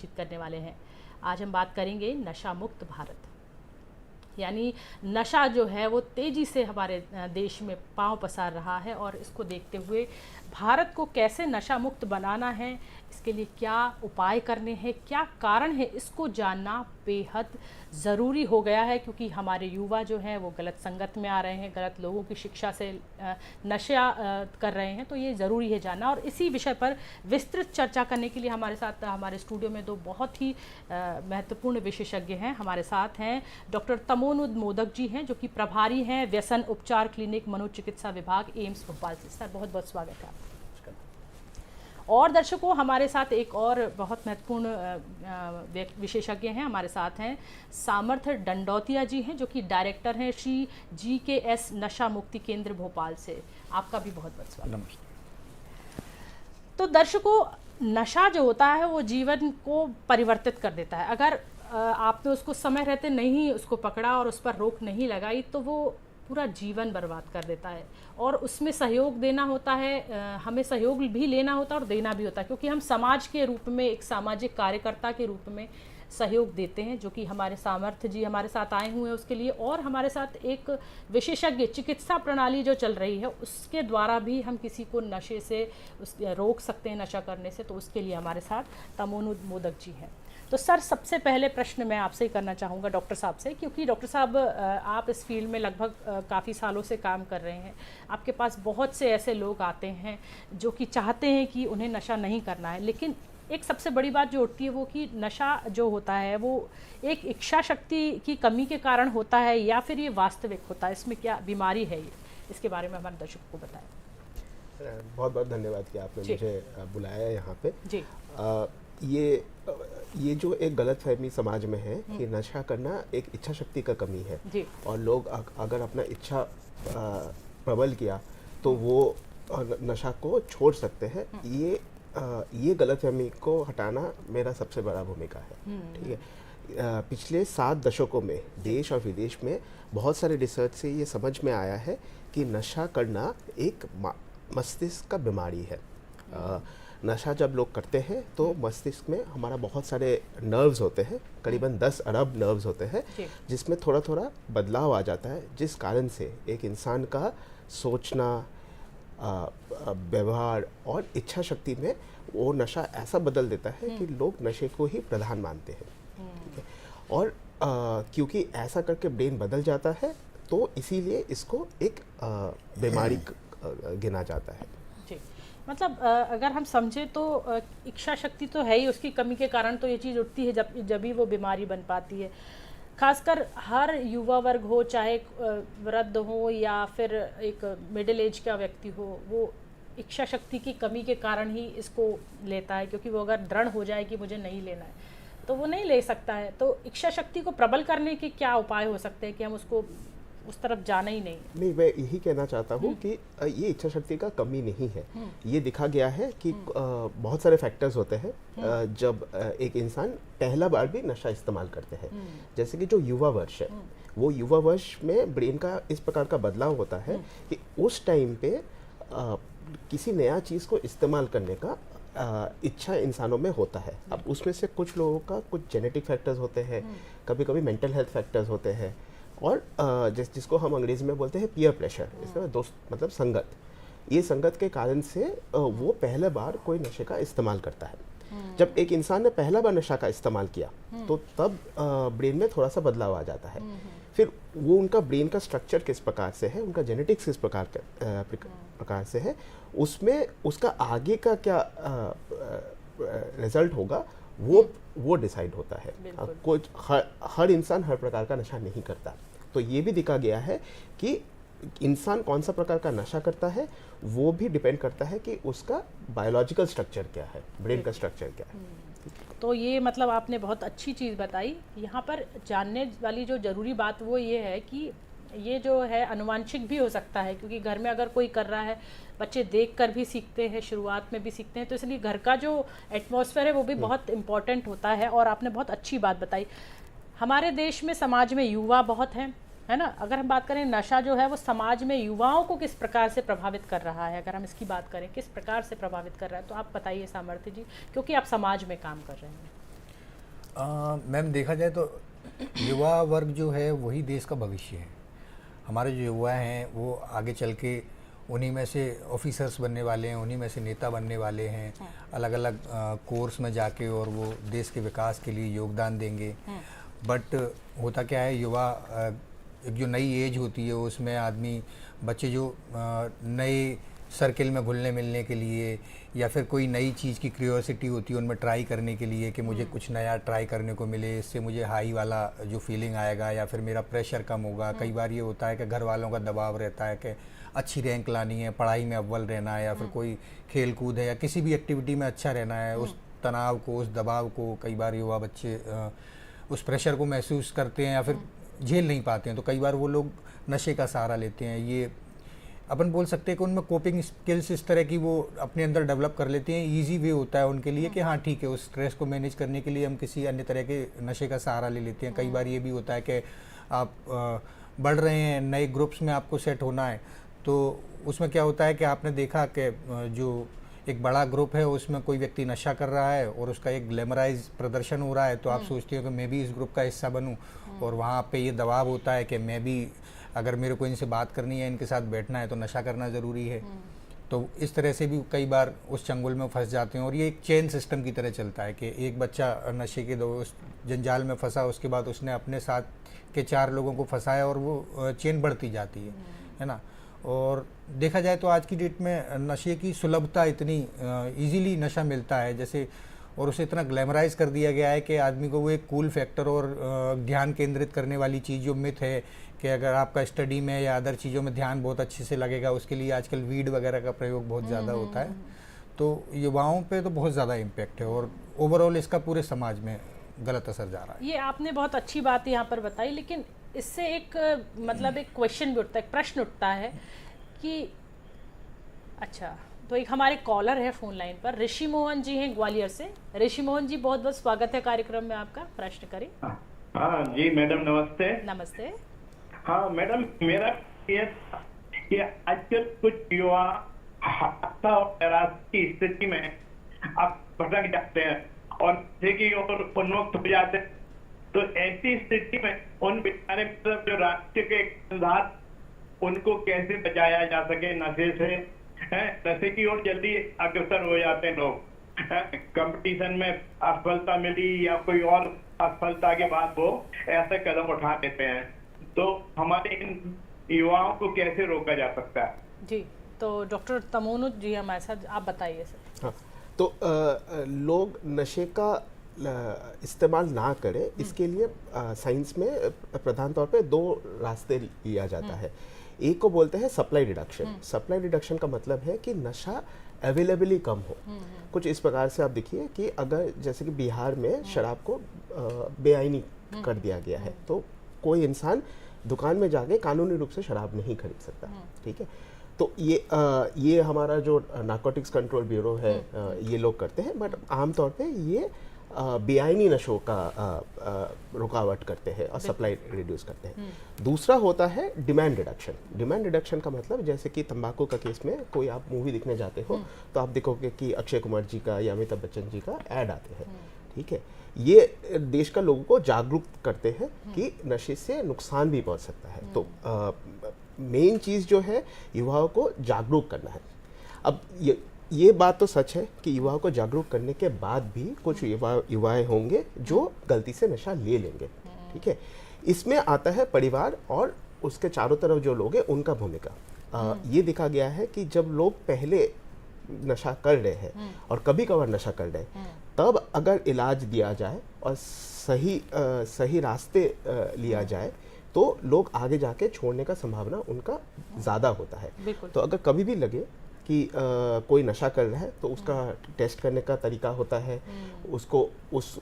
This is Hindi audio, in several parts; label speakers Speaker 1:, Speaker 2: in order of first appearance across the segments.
Speaker 1: बातचीत करने वाले हैं। आज हम बात करेंगे नशा मुक्त भारत, यानी नशा जो है वो तेज़ी से हमारे देश में पांव पसार रहा है, और इसको देखते हुए भारत को कैसे नशा मुक्त बनाना है, इसके लिए क्या उपाय करने हैं, क्या कारण है, इसको जानना बेहद ज़रूरी हो गया है। क्योंकि हमारे युवा जो हैं वो गलत संगत में आ रहे हैं, गलत लोगों की शिक्षा से नशा कर रहे हैं, तो ये ज़रूरी है जानना। और इसी विषय पर विस्तृत चर्चा करने के लिए हमारे साथ हमारे स्टूडियो में दो बहुत ही महत्वपूर्ण विशेषज्ञ हैं। हमारे साथ हैं डॉक्टर तमोनुद मोदक जी हैं, जो कि प्रभारी हैं व्यसन उपचार क्लिनिक मनोचिकित्सा विभाग एम्स भोपाल से। सर बहुत बहुत स्वागत है आपका। और दर्शकों, हमारे साथ एक और बहुत महत्वपूर्ण विशेषज्ञ हैं, हमारे साथ हैं सामर्थ्य डंडौतिया जी हैं, जो कि डायरेक्टर हैं श्री GKS नशा मुक्ति केंद्र भोपाल से। आपका भी बहुत बहुत स्वागत।
Speaker 2: नमस्ते।
Speaker 1: तो दर्शकों, नशा जो होता है वो जीवन को परिवर्तित कर देता है। अगर आपने उसको समय रहते नहीं उसको पकड़ा और उस पर रोक नहीं लगाई, तो वो पूरा जीवन बर्बाद कर देता है। और उसमें सहयोग देना होता है, हमें सहयोग भी लेना होता है और देना भी होता है, क्योंकि हम समाज के रूप में, एक सामाजिक कार्यकर्ता के रूप में सहयोग देते हैं, जो कि हमारे सामर्थ्य जी हमारे साथ आए हुए हैं उसके लिए। और हमारे साथ एक विशेषज्ञ चिकित्सा प्रणाली जो चल रही है, उसके द्वारा भी हम किसी को नशे से रोक सकते हैं, नशा करने से। तो उसके लिए हमारे साथ तमोनुद मोदक जी हैं। तो सर, सबसे पहले प्रश्न मैं आपसे ही करना चाहूँगा डॉक्टर साहब से, क्योंकि डॉक्टर साहब आप इस फील्ड में लगभग काफ़ी सालों से काम कर रहे हैं। आपके पास बहुत से ऐसे लोग आते हैं जो कि चाहते हैं कि उन्हें नशा नहीं करना है, लेकिन एक सबसे बड़ी बात जो उठती है वो कि नशा जो होता है वो एक इच्छा शक्ति की कमी के कारण होता है, या फिर ये वास्तविक होता है? इसमें क्या बीमारी है, ये इसके बारे में हमारे दर्शकों को बताएं।
Speaker 2: बहुत बहुत धन्यवाद कि आपने मुझे बुलाया यहाँ पे
Speaker 1: जी।
Speaker 2: ये जो एक गलतफहमी समाज में है कि नशा करना एक इच्छा शक्ति का कमी है
Speaker 1: जी।
Speaker 2: और लोग अगर अपना इच्छा प्रबल किया तो वो नशा को छोड़ सकते हैं। ये गलतफहमी को हटाना मेरा सबसे बड़ा भूमिका है। ठीक है। पिछले 7 दशकों में देश और विदेश में बहुत सारे रिसर्च से ये समझ में आया है कि नशा करना एक मस्तिष्क का बीमारी है। नशा जब लोग करते हैं तो मस्तिष्क में हमारा बहुत सारे नर्व्स होते हैं, करीबन 10 अरब नर्व्स होते हैं, जिसमें थोड़ा थोड़ा बदलाव आ जाता है, जिस कारण से एक इंसान का सोचना, व्यवहार और इच्छा शक्ति में वो नशा ऐसा बदल देता है कि लोग नशे को ही प्रधान मानते हैं। ठीक है। और क्योंकि ऐसा करके ब्रेन बदल जाता है, तो इसीलिए इसको एक बीमारी गिना जाता है।
Speaker 1: जी, मतलब अगर हम समझें तो इच्छा शक्ति तो है ही, उसकी कमी के कारण तो ये चीज़ उठती है, जब ही वो बीमारी बन पाती है। खासकर हर युवा वर्ग हो, चाहे वृद्ध हो या फिर एक मिडिल एज का व्यक्ति हो, वो इच्छा शक्ति की कमी के कारण ही इसको लेता है। क्योंकि वो अगर दृढ़ हो जाए कि मुझे नहीं लेना है, तो वो नहीं ले सकता है। तो इच्छा शक्ति को प्रबल करने के क्या उपाय हो सकते हैं कि हम उसको उस तरफ जाना ही नहीं?
Speaker 2: मैं यही कहना चाहता हूँ कि ये इच्छा शक्ति का कमी नहीं है। ये दिखा गया है कि बहुत सारे फैक्टर्स होते हैं जब एक इंसान पहला बार भी नशा इस्तेमाल करते हैं। जैसे कि जो युवा वर्ष है, वो युवा वर्ष में ब्रेन का इस प्रकार का बदलाव होता है कि उस टाइम पे किसी नया चीज़ को इस्तेमाल करने का इच्छा इंसानों में होता है। अब उसमें से कुछ लोगों का कुछ जेनेटिक फैक्टर्स होते हैं, कभी कभी मेंटल हेल्थ फैक्टर्स होते हैं, और जिसको हम अंग्रेजी में बोलते हैं पीयर प्रेशर, इसमें दोस्त मतलब संगत। ये संगत के कारण से वो पहले बार कोई नशे का इस्तेमाल करता है। जब एक इंसान ने पहला बार नशा का इस्तेमाल किया तो तब ब्रेन में थोड़ा सा बदलाव आ जाता है। फिर वो उनका ब्रेन का स्ट्रक्चर किस प्रकार से है, उनका जेनेटिक्स किस प्रकार से है, उसमें उसका आगे का क्या रिजल्ट होगा वो डिसाइड होता है। कुछ हर इंसान हर प्रकार का नशा नहीं करता। तो ये भी देखा गया है कि इंसान कौन सा प्रकार का नशा करता है वो भी डिपेंड करता है कि उसका बायोलॉजिकल स्ट्रक्चर क्या है, ब्रेन का स्ट्रक्चर क्या है।
Speaker 1: तो ये मतलब आपने बहुत अच्छी चीज़ बताई। यहाँ पर जानने वाली जो ज़रूरी बात वो ये है कि ये जो है अनुवांशिक भी हो सकता है, क्योंकि घर में अगर कोई कर रहा है, बच्चे देखकर भी सीखते हैं, शुरुआत में भी सीखते हैं, तो इसलिए घर का जो एटमॉस्फेयर है वो भी बहुत इम्पॉर्टेंट होता है। और आपने बहुत अच्छी बात बताई। हमारे देश में, समाज में युवा बहुत हैं, है ना? अगर हम बात करें नशा जो है वो समाज में युवाओं को किस प्रकार से प्रभावित कर रहा है, अगर हम इसकी बात करें किस प्रकार से प्रभावित कर रहा है, तो आप बताइए सामर्थ्य जी, क्योंकि आप समाज में काम कर रहे हैं।
Speaker 3: मैम देखा जाए तो युवा वर्ग जो है वही देश का भविष्य है। हमारे जो युवा हैं वो आगे चल के उन्हीं में से ऑफिसर्स बनने वाले हैं, उन्हीं में से नेता बनने वाले हैं, अलग अलग कोर्स में जाके और वो देश के विकास के लिए योगदान देंगे। बट होता क्या है, युवा एक जो नई एज होती है उसमें आदमी बच्चे जो नए सर्किल में घुलने मिलने के लिए या फिर कोई नई चीज़ की क्यूरियोसिटी होती है उनमें ट्राई करने के लिए कि मुझे कुछ नया ट्राई करने को मिले, इससे मुझे हाई वाला जो फीलिंग आएगा या फिर मेरा प्रेशर कम होगा। कई बार ये होता है कि घर वालों का दबाव रहता है कि अच्छी रैंक लानी है, पढ़ाई में अव्वल रहना है या फिर कोई खेल कूद है या किसी भी एक्टिविटी में अच्छा रहना है। उस तनाव को, उस दबाव को कई बार युवा बच्चे उस प्रेशर को महसूस करते हैं या फिर झेल नहीं पाते हैं, तो कई बार वो लोग नशे का सहारा लेते हैं। ये अपन बोल सकते हैं कि उनमें कोपिंग स्किल्स इस तरह की वो अपने अंदर डेवलप कर लेते हैं। इजी वे होता है उनके लिए कि हाँ ठीक है, उस स्ट्रेस को मैनेज करने के लिए हम किसी अन्य तरह के नशे का सहारा ले लेते हैं। कई बार ये भी होता है कि आप बढ़ रहे हैं, नए ग्रुप्स में आपको सेट होना है, तो उसमें क्या होता है कि आपने देखा कि जो एक बड़ा ग्रुप है उसमें कोई व्यक्ति नशा कर रहा है और उसका एक ग्लैमराइज प्रदर्शन हो रहा है, तो आप सोचते हो कि मैं भी इस ग्रुप का हिस्सा बनूं, और वहाँ पे ये दबाव होता है कि मैं भी, अगर मेरे को इनसे बात करनी है, इनके साथ बैठना है, तो नशा करना ज़रूरी है। तो इस तरह से भी कई बार उस चंगुल में फंस जाते हैं और ये एक चेन सिस्टम की तरह चलता है कि एक बच्चा नशे के उस जंजाल में फंसा, उसके बाद उसने अपने साथ के 4 लोगों को फंसाया और वो चेन बढ़ती जाती है ना। और देखा जाए तो आज की डेट में नशे की सुलभता, इतनी इजीली नशा मिलता है जैसे, और उसे इतना ग्लैमराइज कर दिया गया है कि आदमी को वो एक कूल फैक्टर और ध्यान केंद्रित करने वाली चीज़ जो मिथ है कि अगर आपका स्टडी में या अदर चीज़ों में ध्यान बहुत अच्छे से लगेगा, उसके लिए आजकल वीड वगैरह का प्रयोग बहुत ज़्यादा होता है। तो युवाओं पे तो बहुत ज़्यादा इम्पेक्ट है और ओवरऑल इसका पूरे समाज में गलत असर जा रहा है।
Speaker 1: ये आपने बहुत अच्छी बात यहाँ पर बताई, लेकिन इससे एक मतलब एक क्वेश्चन भी उठता है, एक प्रश्न उठता है कि अच्छा, तो एक हमारे कॉलर है फोन लाइन पर, ऋषि मोहन जी हैं ग्वालियर से। ऋषि मोहन जी, बहुत बहुत स्वागत है कार्यक्रम में आपका, प्रश्न करें।
Speaker 4: हाँ जी मैडम, नमस्ते।
Speaker 1: नमस्ते।
Speaker 4: हाँ मैडम, मेरा ये था कि आजकल कुछ युवा हताशा और निराशा की स्थिति में अब भटक जाते हैं और नशे की ओर उन्मुक्त हो जाते हैं। तो ऐसी स्थिति में उन बेचारे मतलब जो राष्ट्र के सिद्धांत, उनको कैसे बचाया जा सके नशे से? नशे की ओर जल्दी अग्रसर हो जाते हैं लोग। कंपटीशन में असफलता मिली या कोई और असफलता के बाद वो ऐसे कदम उठा देते हैं। तो हमारे इन युवाओं को कैसे रोका जा सकता है? जी,
Speaker 1: तो डॉक्टर तमोनुज जी हमारे साथ, आप बताइए सर।
Speaker 2: हाँ, तो लोग नशे का इस्तेमाल ना करें, इसके लिए साइंस में प्रधान तौर पे 2 रास्ते लिया जाता है। एक को बोलते हैं सप्लाई रिडक्शन। सप्लाई रिडक्शन का मतलब है कि नशा अवेलेबली कम हो। कुछ इस प्रकार से आप देखिए कि अगर जैसे कि बिहार में शराब को बेआईनी कर दिया गया है, तो कोई इंसान दुकान में जाके कानूनी रूप से शराब नहीं खरीद सकता, ठीक है। तो ये हमारा जो नार्कोटिक्स कंट्रोल ब्यूरो है, ये लोग करते हैं, बट आमतौर पे ये बेआईनी नशों का रुकावट करते हैं और सप्लाई रिड्यूस करते हैं। दूसरा होता है डिमांड रिडक्शन। डिमांड रिडक्शन का मतलब जैसे कि तंबाकू का केस में कोई आप मूवी देखने जाते हो तो आप देखोगे कि अक्षय कुमार जी का या अमिताभ बच्चन जी का ऐड आते हैं, ठीक है। ये देश का लोगों को जागरूक करते हैं कि नशे से नुकसान भी पहुंच सकता है। तो मेन चीज़ जो है युवाओं को जागरूक करना है। अब ये बात तो सच है कि युवाओं को जागरूक करने के बाद भी कुछ युवाएं होंगे जो गलती से नशा ले लेंगे, ठीक है। इसमें आता है परिवार और उसके चारों तरफ जो लोग हैं उनका भूमिका। ये देखा गया है कि जब लोग पहले नशा कर रहे हैं और कभी कभार नशा कर रहे हैं, तब अगर इलाज दिया जाए और सही रास्ते लिया जाए तो लोग आगे जाके छोड़ने का संभावना उनका ज़्यादा होता है। तो अगर कभी भी लगे कि कोई नशा कर रहा है तो उसका टेस्ट करने का तरीका होता है, उसको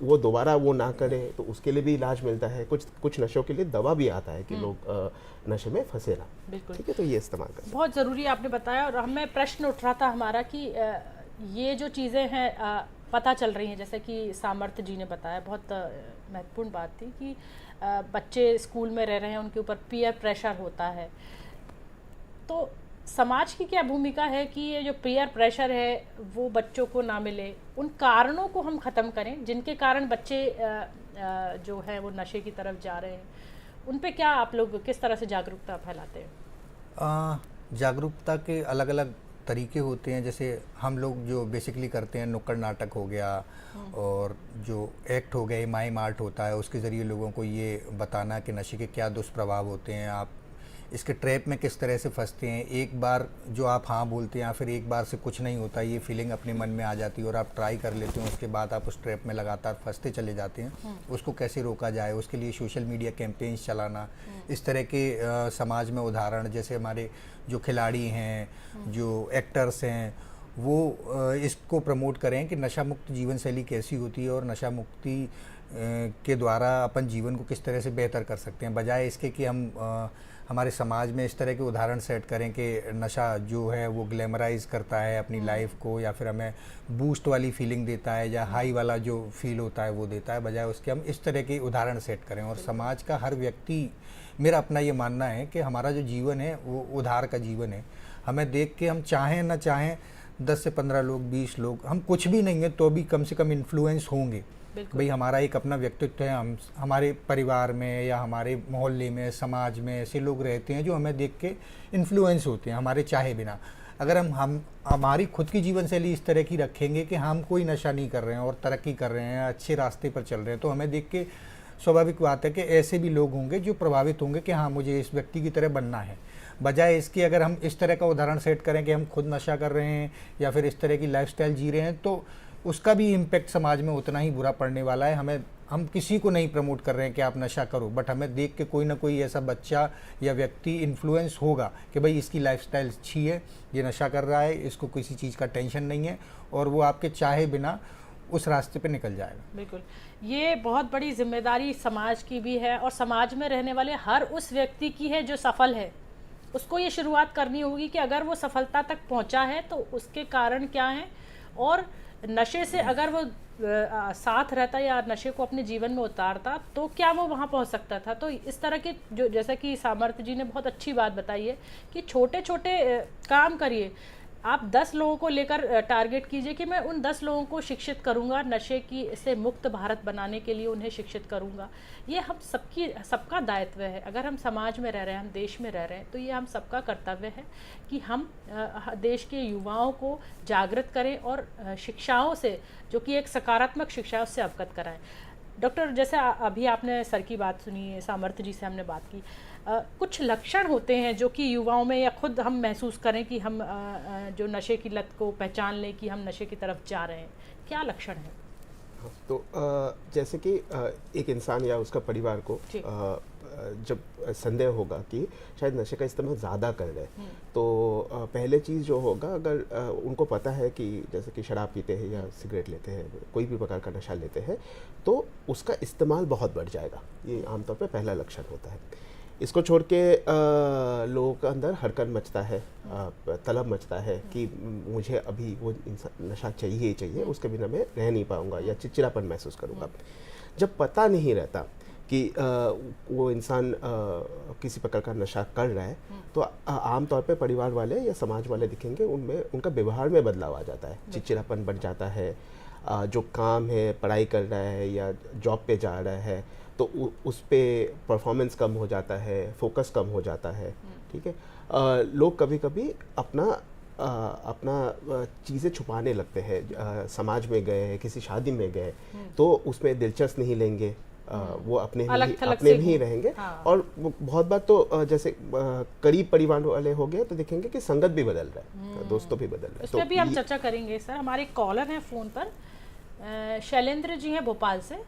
Speaker 2: वो दोबारा वो ना करे तो उसके लिए भी इलाज मिलता है। कुछ नशों के लिए दवा भी आता है कि लोग नशे में फंसे ना, ठीक है। तो ये इस्तेमाल कर
Speaker 1: बहुत ज़रूरी आपने बताया। और हमें प्रश्न उठ रहा था हमारा कि ये जो चीज़ें हैं पता चल रही हैं, जैसे कि सामर्थ्य जी ने बताया, बहुत महत्वपूर्ण बात थी कि बच्चे स्कूल में रह रहे हैं, उनके ऊपर पीयर प्रेशर होता है। तो समाज की क्या भूमिका है कि ये जो पीयर प्रेशर है वो बच्चों को ना मिले, उन कारणों को हम ख़त्म करें जिनके कारण बच्चे जो है वो नशे की तरफ जा रहे हैं, उन पे क्या आप लोग किस तरह से जागरूकता फैलाते हैं?
Speaker 3: जागरूकता के अलग अलग तरीके होते हैं। जैसे हम लोग जो बेसिकली करते हैं, नुक्कड़ नाटक हो गया और जो एक्ट हो गए, माइम आर्ट होता है, उसके ज़रिए लोगों को ये बताना कि नशे के क्या दुष्प्रभाव होते हैं, आप इसके ट्रैप में किस तरह से फंसते हैं। एक बार जो आप हाँ बोलते हैं या फिर एक बार से कुछ नहीं होता, ये फीलिंग अपने मन में आ जाती है और आप ट्राई कर लेते हो, उसके बाद आप उस ट्रैप में लगातार फंसते चले जाते हैं। उसको कैसे रोका जाए, उसके लिए सोशल मीडिया कैंपेन्स चलाना, इस तरह के समाज में उदाहरण, जैसे हमारे जो खिलाड़ी हैं, जो एक्टर्स हैं, वो इसको प्रमोट करें कि नशा मुक्त जीवन शैली कैसी होती है और नशा मुक्ति के द्वारा अपन जीवन को किस तरह से बेहतर कर सकते हैं, बजाय इसके कि हम हमारे समाज में इस तरह के उदाहरण सेट करें कि नशा जो है वो ग्लैमराइज करता है अपनी लाइफ को, या फिर हमें बूस्ट वाली फीलिंग देता है या हाई वाला जो फील होता है वो देता है, बजाय उसके हम इस तरह के उदाहरण सेट करें। और समाज का हर व्यक्ति, मेरा अपना ये मानना है कि हमारा जो जीवन है वो उधार का जीवन है। हमें देख के हम चाहें ना चाहें 10 से 15 लोग, 20 लोग, हम कुछ भी नहीं है तो भी कम से कम इन्फ्लुएंस होंगे। भाई हमारा एक अपना व्यक्तित्व है, हम हमारे परिवार में या हमारे मोहल्ले में, समाज में ऐसे लोग रहते हैं जो हमें देख के इन्फ्लुएंस होते हैं हमारे चाहे बिना। अगर हम हमारी खुद की जीवन शैली इस तरह की रखेंगे कि हम कोई नशा नहीं कर रहे हैं और तरक्की कर रहे हैं, अच्छे रास्ते पर चल रहे हैं, तो हमें देख के स्वाभाविक बात है कि ऐसे भी लोग होंगे जो प्रभावित होंगे कि हाँ मुझे इस व्यक्ति की तरह बनना है। बजाय इसके अगर हम इस तरह का उदाहरण सेट करें कि हम खुद नशा कर रहे हैं या फिर इस तरह की लाइफस्टाइल जी रहे हैं, तो उसका भी इम्पैक्ट समाज में उतना ही बुरा पड़ने वाला है। हम किसी को नहीं प्रमोट कर रहे हैं कि आप नशा करो, बट हमें देख के कोई ना कोई ऐसा बच्चा या व्यक्ति इन्फ्लुएंस होगा कि भाई इसकी लाइफस्टाइल अच्छी है, ये नशा कर रहा है, इसको किसी चीज़ का टेंशन नहीं है, और वो आपके चाहे बिना उस रास्ते पे निकल जाएगा।
Speaker 1: बिल्कुल, ये बहुत बड़ी जिम्मेदारी समाज की भी है और समाज में रहने वाले हर उस व्यक्ति की है जो सफल है। उसको ये शुरुआत करनी होगी कि अगर वो सफलता तक पहुंचा है तो उसके कारण क्या हैं, और नशे से अगर वो साथ रहता या नशे को अपने जीवन में उतारता तो क्या वो वहाँ पहुँच सकता था। तो इस तरह के जो, जैसा कि सामर्थ्य जी ने बहुत अच्छी बात बताई है कि छोटे छोटे काम करिए। आप 10 लोगों को लेकर टारगेट कीजिए कि मैं उन 10 लोगों को शिक्षित करूंगा, नशे की से मुक्त भारत बनाने के लिए उन्हें शिक्षित करूंगा। ये हम सबका दायित्व है। अगर हम समाज में रह रहे हैं, हम देश में रह रहे हैं, तो ये हम सबका कर्तव्य है कि हम देश के युवाओं को जागृत करें और शिक्षाओं से, जो कि एक सकारात्मक शिक्षा, उससे अवगत कराएं। डॉक्टर, जैसे अभी आपने सर की बात सुनी, सामर्थ्य जी से हमने बात की, कुछ लक्षण होते हैं जो कि युवाओं में, या खुद हम महसूस करें कि हम जो नशे की लत को पहचान लें कि हम नशे की तरफ जा रहे हैं, क्या लक्षण है?
Speaker 2: तो जैसे कि एक इंसान या उसका परिवार को जब संदेह होगा कि शायद नशे का इस्तेमाल ज़्यादा कर रहे हैं, तो पहले चीज़ जो होगा, अगर उनको पता है कि जैसे कि शराब पीते हैं या सिगरेट लेते हैं, कोई भी प्रकार का नशा लेते हैं, तो उसका इस्तेमाल बहुत बढ़ जाएगा। ये आमतौर पे पहला लक्षण होता है। इसको छोड़ के लोगों के अंदर हड़कन मचता है, तलब मचता है कि मुझे अभी वो नशा चाहिए ही चाहिए, उसके बिना मैं रह नहीं पाऊँगा या चिड़चिड़ापन महसूस करूँगा। जब पता नहीं रहता कि वो इंसान किसी प्रकार का नशा कर रहा है, तो आमतौर पे परिवार वाले या समाज वाले दिखेंगे, उनमें उनका व्यवहार में बदलाव आ जाता है, चिड़चिड़ापन बढ़ जाता है। जो काम है, पढ़ाई कर रहा है या जॉब पे जा रहा है, तो उस पे परफॉर्मेंस कम हो जाता है, फोकस कम हो जाता है। ठीक है, लोग कभी कभी अपना चीज़ें छुपाने लगते हैं। समाज में गए, किसी शादी में गए, तो उसमें दिलचस्प नहीं लेंगे, वो अपने में ही रहेंगे। हाँ। और बहुत बार तो जैसे करीब परिवार वाले हो गए तो देखेंगे कि संगत भी बदल रहा है, दोस्तों भी बदल रहे हैं।
Speaker 1: इस पे भी हम चर्चा करेंगे। सर, हमारे कॉलर हैं फ़ोन पर, शैलेंद्र जी हैं भोपाल से।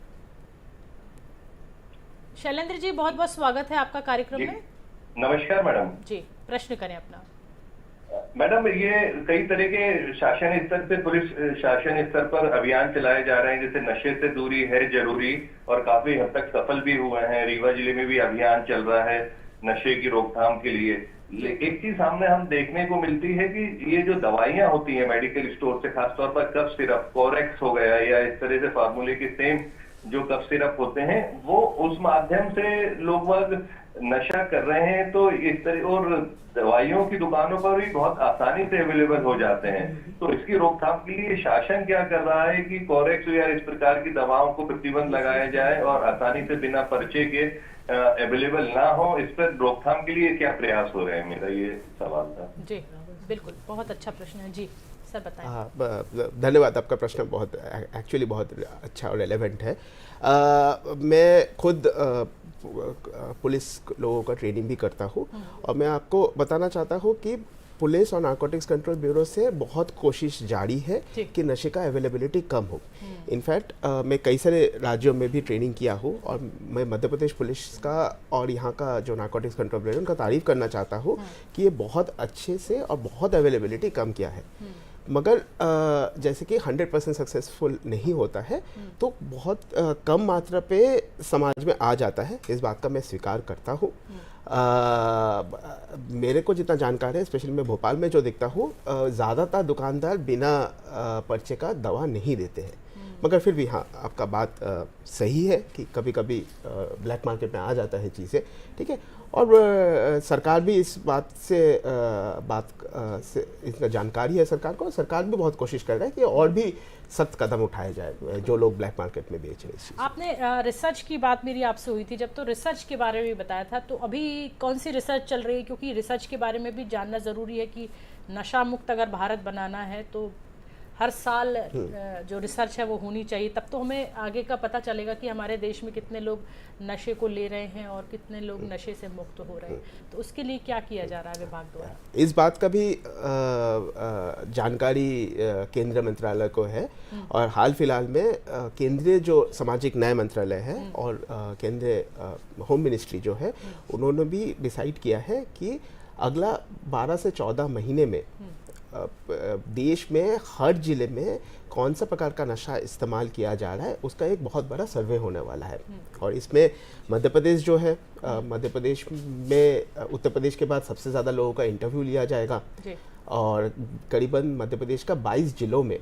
Speaker 1: शैलेंद्र जी, बहुत बहुत स्वागत है आपका कार्यक्रम में।
Speaker 4: नमस्कार मैडम
Speaker 1: जी, प्रश्न करें अपना।
Speaker 4: मैडम, ये कई तरह के शासन स्तर पे, पुलिस शासन स्तर पर अभियान चलाए जा रहे हैं, जैसे नशे से दूरी है जरूरी, और काफी हद तक सफल भी हुए हैं। रीवा जिले में भी अभियान चल रहा है नशे की रोकथाम के लिए। एक चीज सामने हम देखने को मिलती है कि ये जो दवाइयां होती है मेडिकल स्टोर से, खासतौर पर कफ सिरप, कोरेक्स हो गया, या इस तरह से फार्मूले के सेम
Speaker 5: जो कफ सिरप होते हैं, वो उस माध्यम से लोग बाग नशा कर रहे हैं। तो इस तरह, और दवाइयों की दुकानों पर भी बहुत आसानी से अवेलेबल हो जाते हैं। तो इसकी रोकथाम के लिए शासन क्या कर रहा है कि कोरेक्स या इस प्रकार की दवाओं को प्रतिबंध लगाया जाए और आसानी से बिना पर्चे के अवेलेबल ना हो, इस पर रोकथाम के लिए क्या प्रयास हो रहे हैं, मेरा ये सवाल था।
Speaker 1: जी बिल्कुल, बहुत अच्छा प्रश्न है जी, सर बताएं।
Speaker 2: हाँ, धन्यवाद। आपका प्रश्न बहुत एक्चुअली बहुत अच्छा और रेलेवेंट है। मैं खुद पुलिस लोगों का ट्रेनिंग भी करता हूँ और मैं आपको बताना चाहता हूँ कि पुलिस और नारकोटिक्स कंट्रोल ब्यूरो से बहुत कोशिश जारी है कि नशे का अवेलेबिलिटी कम हो। इनफैक्ट मैं कई सारे राज्यों में भी ट्रेनिंग किया हूँ और मैं मध्य प्रदेश पुलिस का और यहाँ का जो नारकोटिक्स कंट्रोल ब्यूरो उनका तारीफ करना चाहता हूँ कि ये बहुत अच्छे से और बहुत अवेलेबिलिटी कम किया है। मगर जैसे कि 100% सक्सेसफुल नहीं होता है, तो बहुत कम मात्रा पे समाज में आ जाता है, इस बात का मैं स्वीकार करता हूँ। मेरे को जितना जानकारी है, स्पेशली मैं भोपाल में जो देखता हूँ, ज़्यादातर दुकानदार बिना पर्चे का दवा नहीं देते हैं। मगर फिर भी हाँ, आपका बात सही है कि कभी कभी ब्लैक मार्केट में आ जाता है चीज़ें, ठीक है। और सरकार भी इस बात से इसका जानकारी है सरकार को, और सरकार भी बहुत कोशिश कर रहा है कि और भी सख्त कदम उठाए जाए जो लोग ब्लैक मार्केट में बेच रहे हैं।
Speaker 1: आपने रिसर्च की बात मेरी आपसे हुई थी जब, तो रिसर्च के बारे में बताया था, तो अभी कौन सी रिसर्च चल रही है? क्योंकि रिसर्च के बारे में भी जानना ज़रूरी है कि नशा मुक्त अगर भारत बनाना है तो हर साल जो रिसर्च है वो होनी चाहिए, तब तो हमें आगे का पता चलेगा कि हमारे देश में कितने लोग नशे को ले रहे हैं और कितने लोग नशे से मुक्त हो रहे हैं। तो उसके लिए क्या किया जा रहा है विभाग द्वारा?
Speaker 2: इस बात का भी जानकारी केंद्रीय मंत्रालय को है और हाल फिलहाल में केंद्रीय जो सामाजिक न्याय मंत्रालय है और केंद्रीय होम मिनिस्ट्री जो है, उन्होंने भी डिसाइड किया है कि अगला 12 से 14 महीने में देश में हर जिले में कौन सा प्रकार का नशा इस्तेमाल किया जा रहा है, उसका एक बहुत बड़ा सर्वे होने वाला है। और इसमें मध्य प्रदेश जो है, मध्य प्रदेश में उत्तर प्रदेश के बाद सबसे ज़्यादा लोगों का इंटरव्यू लिया जाएगा और करीबन मध्य प्रदेश का 22 जिलों में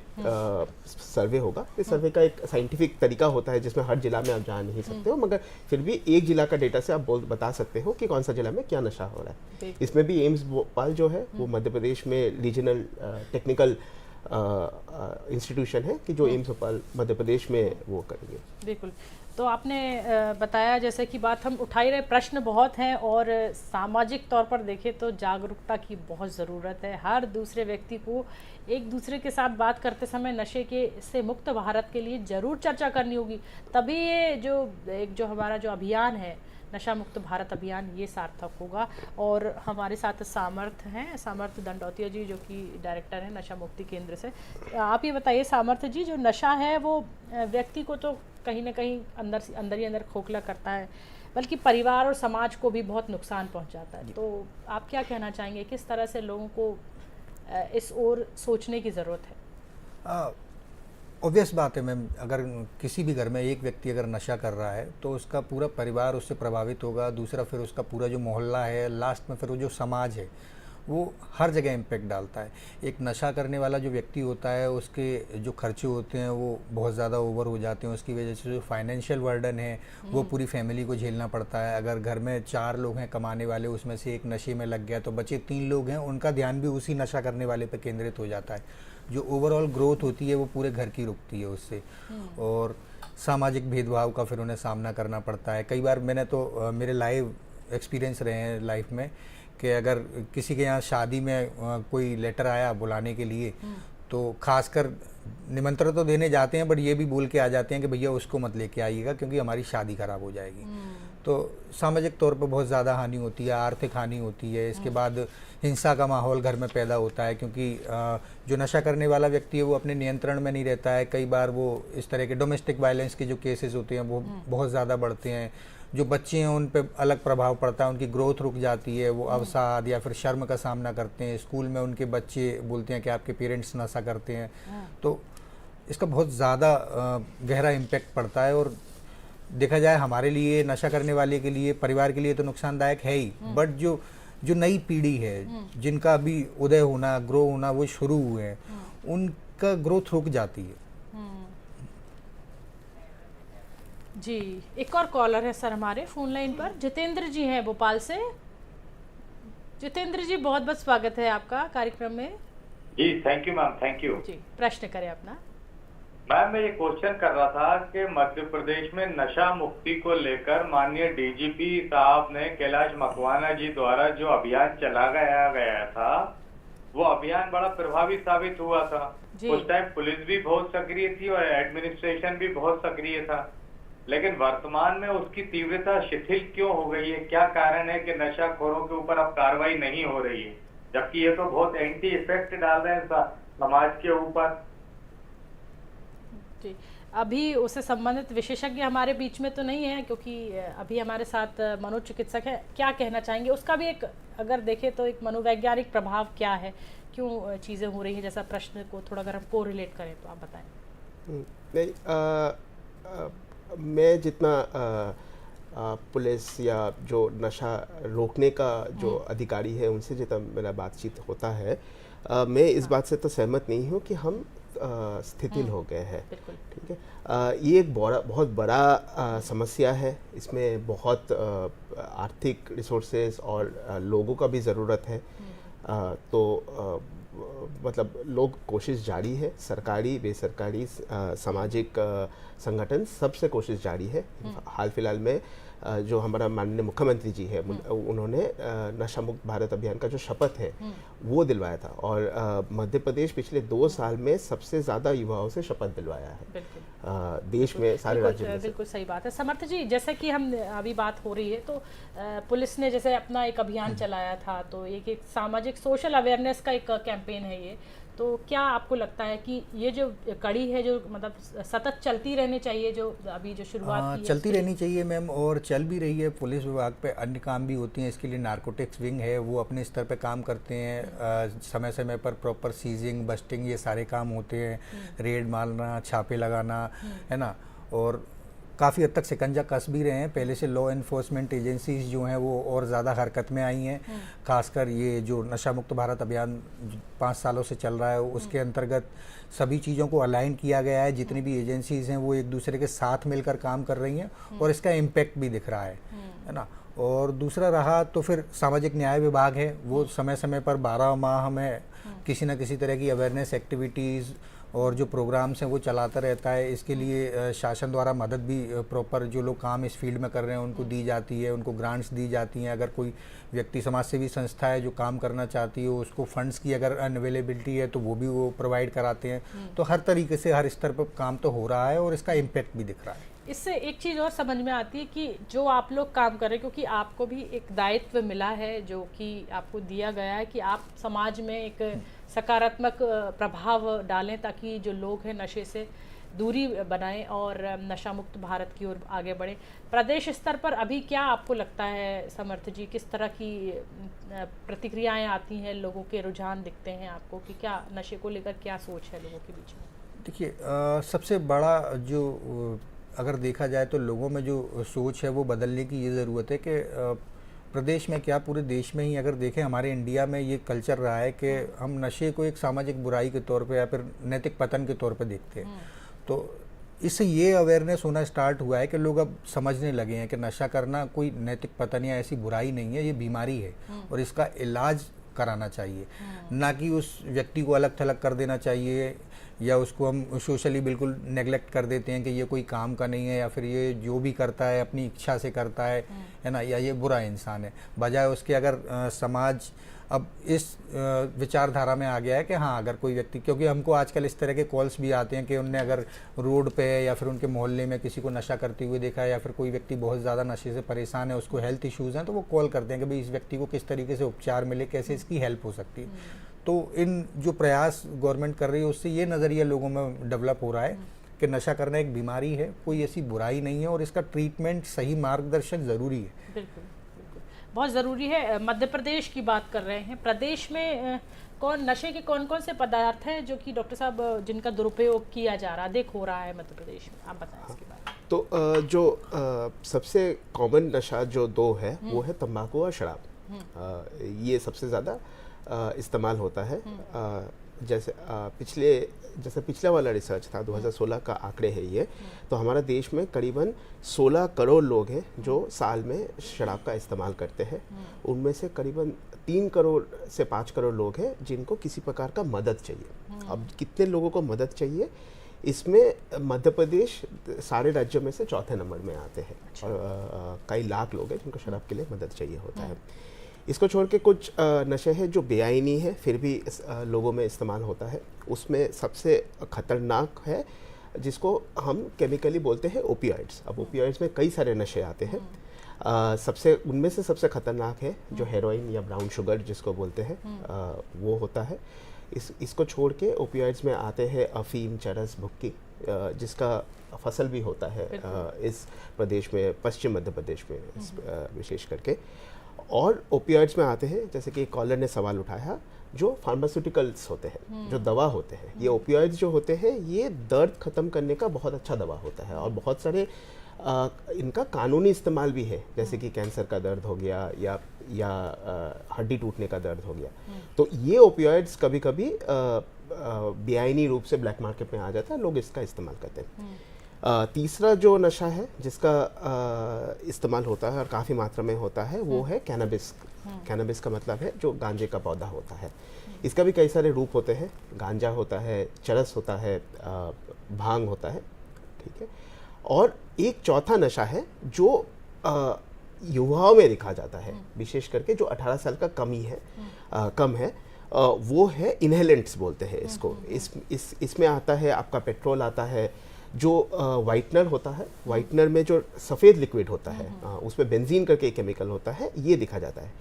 Speaker 2: सर्वे होगा। इस सर्वे का एक साइंटिफिक तरीका होता है जिसमें हर जिला में आप जा नहीं सकते हो, मगर फिर भी एक जिला का डेटा से आप बता सकते हो कि कौन सा जिला में क्या नशा हो रहा है। इसमें भी एम्स भोपाल जो है वो मध्य प्रदेश में रीजनल टेक्निकल इंस्टीट्यूशन है कि जो एम्स भोपाल मध्य प्रदेश में वो करेंगे।
Speaker 1: बिल्कुल। तो आपने बताया जैसे कि बात हम उठाई रहे, प्रश्न बहुत हैं और सामाजिक तौर पर देखें तो जागरूकता की बहुत ज़रूरत है। हर दूसरे व्यक्ति को एक दूसरे के साथ बात करते समय नशे के से मुक्त भारत के लिए ज़रूर चर्चा करनी होगी, तभी ये जो हमारा जो अभियान है नशा मुक्त भारत अभियान, ये सार्थक होगा। और हमारे साथ सामर्थ्य हैं, सामर्थ्य दंडौतिया जी जो कि डायरेक्टर हैं नशा मुक्ति केंद्र से। आप ये बताइए सामर्थ्य जी, जो नशा है वो व्यक्ति को तो कहीं ना कहीं अंदर ही अंदर खोखला करता है, बल्कि परिवार और समाज को भी बहुत नुकसान पहुंचाता है। तो आप क्या कहना चाहेंगे, किस तरह से लोगों को इस ओर सोचने की ज़रूरत है?
Speaker 3: ऑब्वियस बात है मैम, अगर किसी भी घर में एक व्यक्ति अगर नशा कर रहा है तो उसका पूरा परिवार उससे प्रभावित होगा, दूसरा फिर उसका पूरा जो मोहल्ला है, लास्ट में फिर वो जो समाज है वो हर जगह इम्पेक्ट डालता है। एक नशा करने वाला जो व्यक्ति होता है उसके जो खर्चे होते हैं वो बहुत ज़्यादा ओवर हो जाते हैं, उसकी वजह से जो फाइनेंशियल बर्डन है वो पूरी फैमिली को झेलना पड़ता है। अगर घर में 4 लोग हैं कमाने वाले, उसमें से एक नशे में लग गया तो बचे 3 लोग हैं, उनका ध्यान भी उसी नशा करने वाले पर केंद्रित हो जाता है। जो ओवरऑल ग्रोथ होती है वो पूरे घर की रुकती है उससे, और सामाजिक भेदभाव का फिर उन्हें सामना करना पड़ता है। कई बार मैंने तो मेरे लाइव एक्सपीरियंस रहे हैं लाइफ में कि अगर किसी के यहाँ शादी में कोई लेटर आया बुलाने के लिए, तो खासकर निमंत्रण तो देने जाते हैं बट ये भी बोल के आ जाते हैं कि भैया उसको मत लेके आइएगा क्योंकि हमारी शादी खराब हो जाएगी। तो सामाजिक तौर पर बहुत ज़्यादा हानि होती है, आर्थिक हानि होती है। इसके बाद हिंसा का माहौल घर में पैदा होता है क्योंकि जो नशा करने वाला व्यक्ति है वो अपने नियंत्रण में नहीं रहता है। कई बार वो इस तरह के डोमेस्टिक वायलेंस के जो केसेस होते हैं वो बहुत ज़्यादा बढ़ते हैं। जो बच्चे हैं उन पे अलग प्रभाव पड़ता है, उनकी ग्रोथ रुक जाती है, वो अवसाद या फिर शर्म का सामना करते हैं। स्कूल में उनके बच्चे बोलते हैं कि आपके पेरेंट्स नशा करते हैं, तो इसका बहुत ज़्यादा गहरा इम्पैक्ट पड़ता है। और देखा जाए हमारे लिए, नशा करने वाले के लिए, परिवार के लिए तो नुकसानदायक है ही, बट जो नई पीढ़ी है जिनका अभी उदय होना, ग्रो होना वो शुरू हुए हैं, उनका ग्रोथ रुक जाती है।
Speaker 1: जी, एक और कॉलर है सर हमारे फोन लाइन पर, जितेंद्र जी हैं भोपाल से। जितेंद्र जी, बहुत बहुत स्वागत है आपका कार्यक्रम में।
Speaker 6: जी thank you ma'am, thank you
Speaker 1: जी, प्रश्न करें अपना।
Speaker 6: मैम। मैं ये क्वेश्चन कर रहा था कि मध्य प्रदेश में नशा मुक्ति को लेकर माननीय डीजीपी साहब ने कैलाश मकवाना जी द्वारा जो अभियान चलाया गया था, वो अभियान बड़ा प्रभावी साबित हुआ था। उस टाइम पुलिस भी बहुत सक्रिय थी और एडमिनिस्ट्रेशन भी बहुत सक्रिय था, लेकिन वर्तमान में उसकी तीव्रता शिथिल क्यों हो गई है? क्या कारण है कि नशाखोरों के ऊपर अब कार्रवाई नहीं हो रही है, जबकि ये तो बहुत एंटी इफेक्ट डाल रहे हैं समाज के ऊपर?
Speaker 1: जी, अभी उससे संबंधित विशेषज्ञ हमारे बीच में तो नहीं है, क्योंकि अभी हमारे साथ मनोचिकित्सक है। क्या कहना चाहेंगे उसका भी एक, अगर देखें तो एक मनोवैज्ञानिक प्रभाव क्या है, क्यों चीज़ें हो रही हैं, जैसा प्रश्न को थोड़ा अगर हम को रिलेट करें तो आप बताएं।
Speaker 2: नहीं, मैं जितना पुलिस या जो नशा रोकने का जो अधिकारी है उनसे जितना मेरा बातचीत होता है, मैं इस बात से तो सहमत नहीं हूँ कि हम स्थितिल हो गए हैं। ठीक है, ये एक बहुत बड़ा समस्या है। इसमें बहुत आर्थिक रिसोर्सेज और लोगों का भी ज़रूरत है। तो मतलब लोग कोशिश जारी है, सरकारी बेसरकारी सामाजिक संगठन सबसे कोशिश जारी है। हाल फिलहाल में जो हमारा माननीय मुख्यमंत्री जी है, उन्होंने नशा मुक्त भारत अभियान का जो शपथ है वो दिलवाया था, और मध्य प्रदेश पिछले 2 साल में सबसे ज़्यादा युवाओं से शपथ दिलवाया है देश में, सारे राज्य में।
Speaker 1: बिल्कुल सही बात है समर्थ जी। जैसे कि हम अभी बात हो रही है तो पुलिस ने जैसे अपना एक अभियान चलाया था, तो एक सामाजिक सोशल अवेयरनेस का एक कैंपेन है ये, तो क्या आपको लगता है कि ये जो कड़ी है जो मतलब सतत चलती रहनी चाहिए, जो अभी जो शुरुआत की
Speaker 3: चलती रहनी चाहिए मैम, और चल भी रही है। पुलिस विभाग पे अन्य काम भी होती हैं, इसके लिए नारकोटिक्स विंग है, वो अपने स्तर पे काम करते हैं। समय समय पर प्रॉपर सीजिंग, बस्टिंग, ये सारे काम होते हैं। रेड मारना, छापे लगाना, है ना, और काफ़ी हद तक शिकंजा कस भी रहे हैं। पहले से लॉ एनफोर्समेंट एजेंसीज जो हैं वो और ज़्यादा हरकत में आई हैं। खासकर ये जो नशा मुक्त भारत अभियान 5 सालों से चल रहा है, उसके अंतर्गत सभी चीज़ों को अलाइन किया गया है। जितनी भी एजेंसीज हैं वो एक दूसरे के साथ मिलकर काम कर रही हैं, और इसका इम्पैक्ट भी दिख रहा है ना। और दूसरा रहा तो फिर सामाजिक न्याय विभाग है, वो समय समय पर 12 माह में किसी न किसी तरह की अवेयरनेस एक्टिविटीज़ और जो प्रोग्राम्स हैं वो चलाता रहता है। इसके लिए शासन द्वारा मदद भी प्रॉपर, जो लोग काम इस फील्ड में कर रहे हैं उनको दी जाती है, उनको ग्रांट्स दी जाती हैं। अगर कोई व्यक्ति, समाज सेवी संस्था है जो काम करना चाहती है, उसको फंड्स की अगर अनअवेलेबिलिटी है तो वो भी वो प्रोवाइड कराते हैं। तो हर तरीके से हर स्तर पर काम तो हो रहा है, और इसका इम्पैक्ट भी दिख रहा है।
Speaker 1: इससे एक चीज़ और समझ में आती है कि जो आप लोग काम कर रहे हैं, क्योंकि आपको भी एक दायित्व मिला है जो कि आपको दिया गया है कि आप समाज में एक सकारात्मक प्रभाव डालें, ताकि जो लोग हैं नशे से दूरी बनाएं और नशा मुक्त भारत की ओर आगे बढ़ें। प्रदेश स्तर पर अभी क्या आपको लगता है समर्थ जी, किस तरह की प्रतिक्रियाएं आती हैं, लोगों के रुझान दिखते हैं आपको कि क्या नशे को लेकर क्या सोच है लोगों के बीच में?
Speaker 3: देखिए, सबसे बड़ा जो अगर देखा जाए तो लोगों में जो सोच है वो बदलने की ये ज़रूरत है कि प्रदेश में क्या पूरे देश में ही अगर देखें, हमारे इंडिया में ये कल्चर रहा है कि हम नशे को एक सामाजिक बुराई के तौर पे या फिर नैतिक पतन के तौर पे देखते हैं। तो इससे ये अवेयरनेस होना स्टार्ट हुआ है कि लोग अब समझने लगे हैं कि नशा करना कोई नैतिक पतन या ऐसी बुराई नहीं है, ये बीमारी है और इसका इलाज कराना चाहिए, ना कि उस व्यक्ति को अलग थलग कर देना चाहिए, या उसको हम सोशली बिल्कुल नेग्लेक्ट कर देते हैं कि ये कोई काम का नहीं है, या फिर ये जो भी करता है अपनी इच्छा से करता है ना, या ये बुरा इंसान है। बजाय उसके अगर समाज अब इस विचारधारा में आ गया है कि हाँ, अगर कोई व्यक्ति, क्योंकि हमको आजकल इस तरह के कॉल्स भी आते हैं कि उनने अगर रोड पे या फिर उनके मोहल्ले में किसी को नशा करते हुए देखा है, या फिर कोई व्यक्ति बहुत ज़्यादा नशे से परेशान है, उसको हेल्थ इश्यूज़ हैं, तो वो कॉल करते हैं कि भाई इस व्यक्ति को किस तरीके से उपचार मिले, कैसे इसकी हेल्प हो सकती है। तो इन जो प्रयास गवर्नमेंट कर रही है उससे ये नज़रिया लोगों में डेवलप हो रहा है कि नशा करना एक बीमारी है, कोई ऐसी बुराई नहीं है, और इसका ट्रीटमेंट, सही मार्गदर्शन ज़रूरी है।
Speaker 1: बिल्कुल, बहुत ज़रूरी है। मध्य प्रदेश की बात कर रहे हैं, प्रदेश में नशे के कौन कौन से पदार्थ हैं जो कि डॉक्टर साहब जिनका दुरुपयोग किया जा रहा है, हो रहा है मध्य प्रदेश में, आप बताएं इसके बारे में।
Speaker 2: तो जो सबसे कॉमन नशा जो 2 है वो है तंबाकू और शराब। ये सबसे ज़्यादा इस्तेमाल होता है। जैसे पिछला वाला रिसर्च था 2016 का आंकड़े है ये, तो हमारा देश में करीबन 16 करोड़ लोग हैं जो साल में शराब का इस्तेमाल करते हैं। उनमें से करीबन 3 करोड़ से 5 करोड़ लोग हैं जिनको किसी प्रकार का मदद चाहिए। अब कितने लोगों को मदद चाहिए, इसमें मध्य प्रदेश सारे राज्यों में से चौथे नंबर में आते हैं। और कई लाख लोग हैं जिनको शराब के लिए मदद चाहिए होता है। इसको छोड़ के कुछ नशे हैं जो बेआईनी है फिर भी लोगों में इस्तेमाल होता है। उसमें सबसे खतरनाक है जिसको हम केमिकली बोलते हैं ओपियाइड्स। अब ओपियाइड्स में कई सारे नशे आते हैं। उनमें से सबसे खतरनाक है जो हेरोइन या ब्राउन शुगर जिसको बोलते हैं, वो होता है। इसको छोड़ के ओपियाइड्स में आते हैं अफीम, चरस, भुक्की, जिसका फसल भी होता है इस प्रदेश में, पश्चिम मध्य प्रदेश में विशेष करके। और ओपियाइड्स में आते हैं, जैसे कि कॉलर ने सवाल उठाया, जो फार्मास्यूटिकल्स होते हैं, जो दवा होते हैं। ये ओपियाइड्स जो होते हैं ये दर्द ख़त्म करने का बहुत अच्छा दवा होता है। और बहुत सारे इनका कानूनी इस्तेमाल भी है, जैसे कि कैंसर का दर्द हो गया या हड्डी टूटने का दर्द हो गया। तो ये ओपियाइड्स कभी कभी बेआईनी रूप से ब्लैक मार्केट में आ जाता है, लोग इसका इस्तेमाल करते हैं। तीसरा जो नशा है जिसका इस्तेमाल होता है और काफ़ी मात्रा में होता है वो है कैनबिस। कैनबिस का मतलब है जो गांजे का पौधा होता है। इसका भी कई सारे रूप होते हैं। गांजा होता है, चरस होता है, भांग होता है, ठीक है। और एक चौथा नशा है जो युवाओं में दिखा जाता है, विशेष करके जो 18 साल का कम है, वो है इनहेलेंट्स बोलते हैं इसको। इसमें आता है आपका पेट्रोल आता है, जो वाइटनर होता है, वाइटनर में जो सफ़ेद लिक्विड होता है उसमें बेंजीन करके एक केमिकल होता है, ये दिखा जाता है।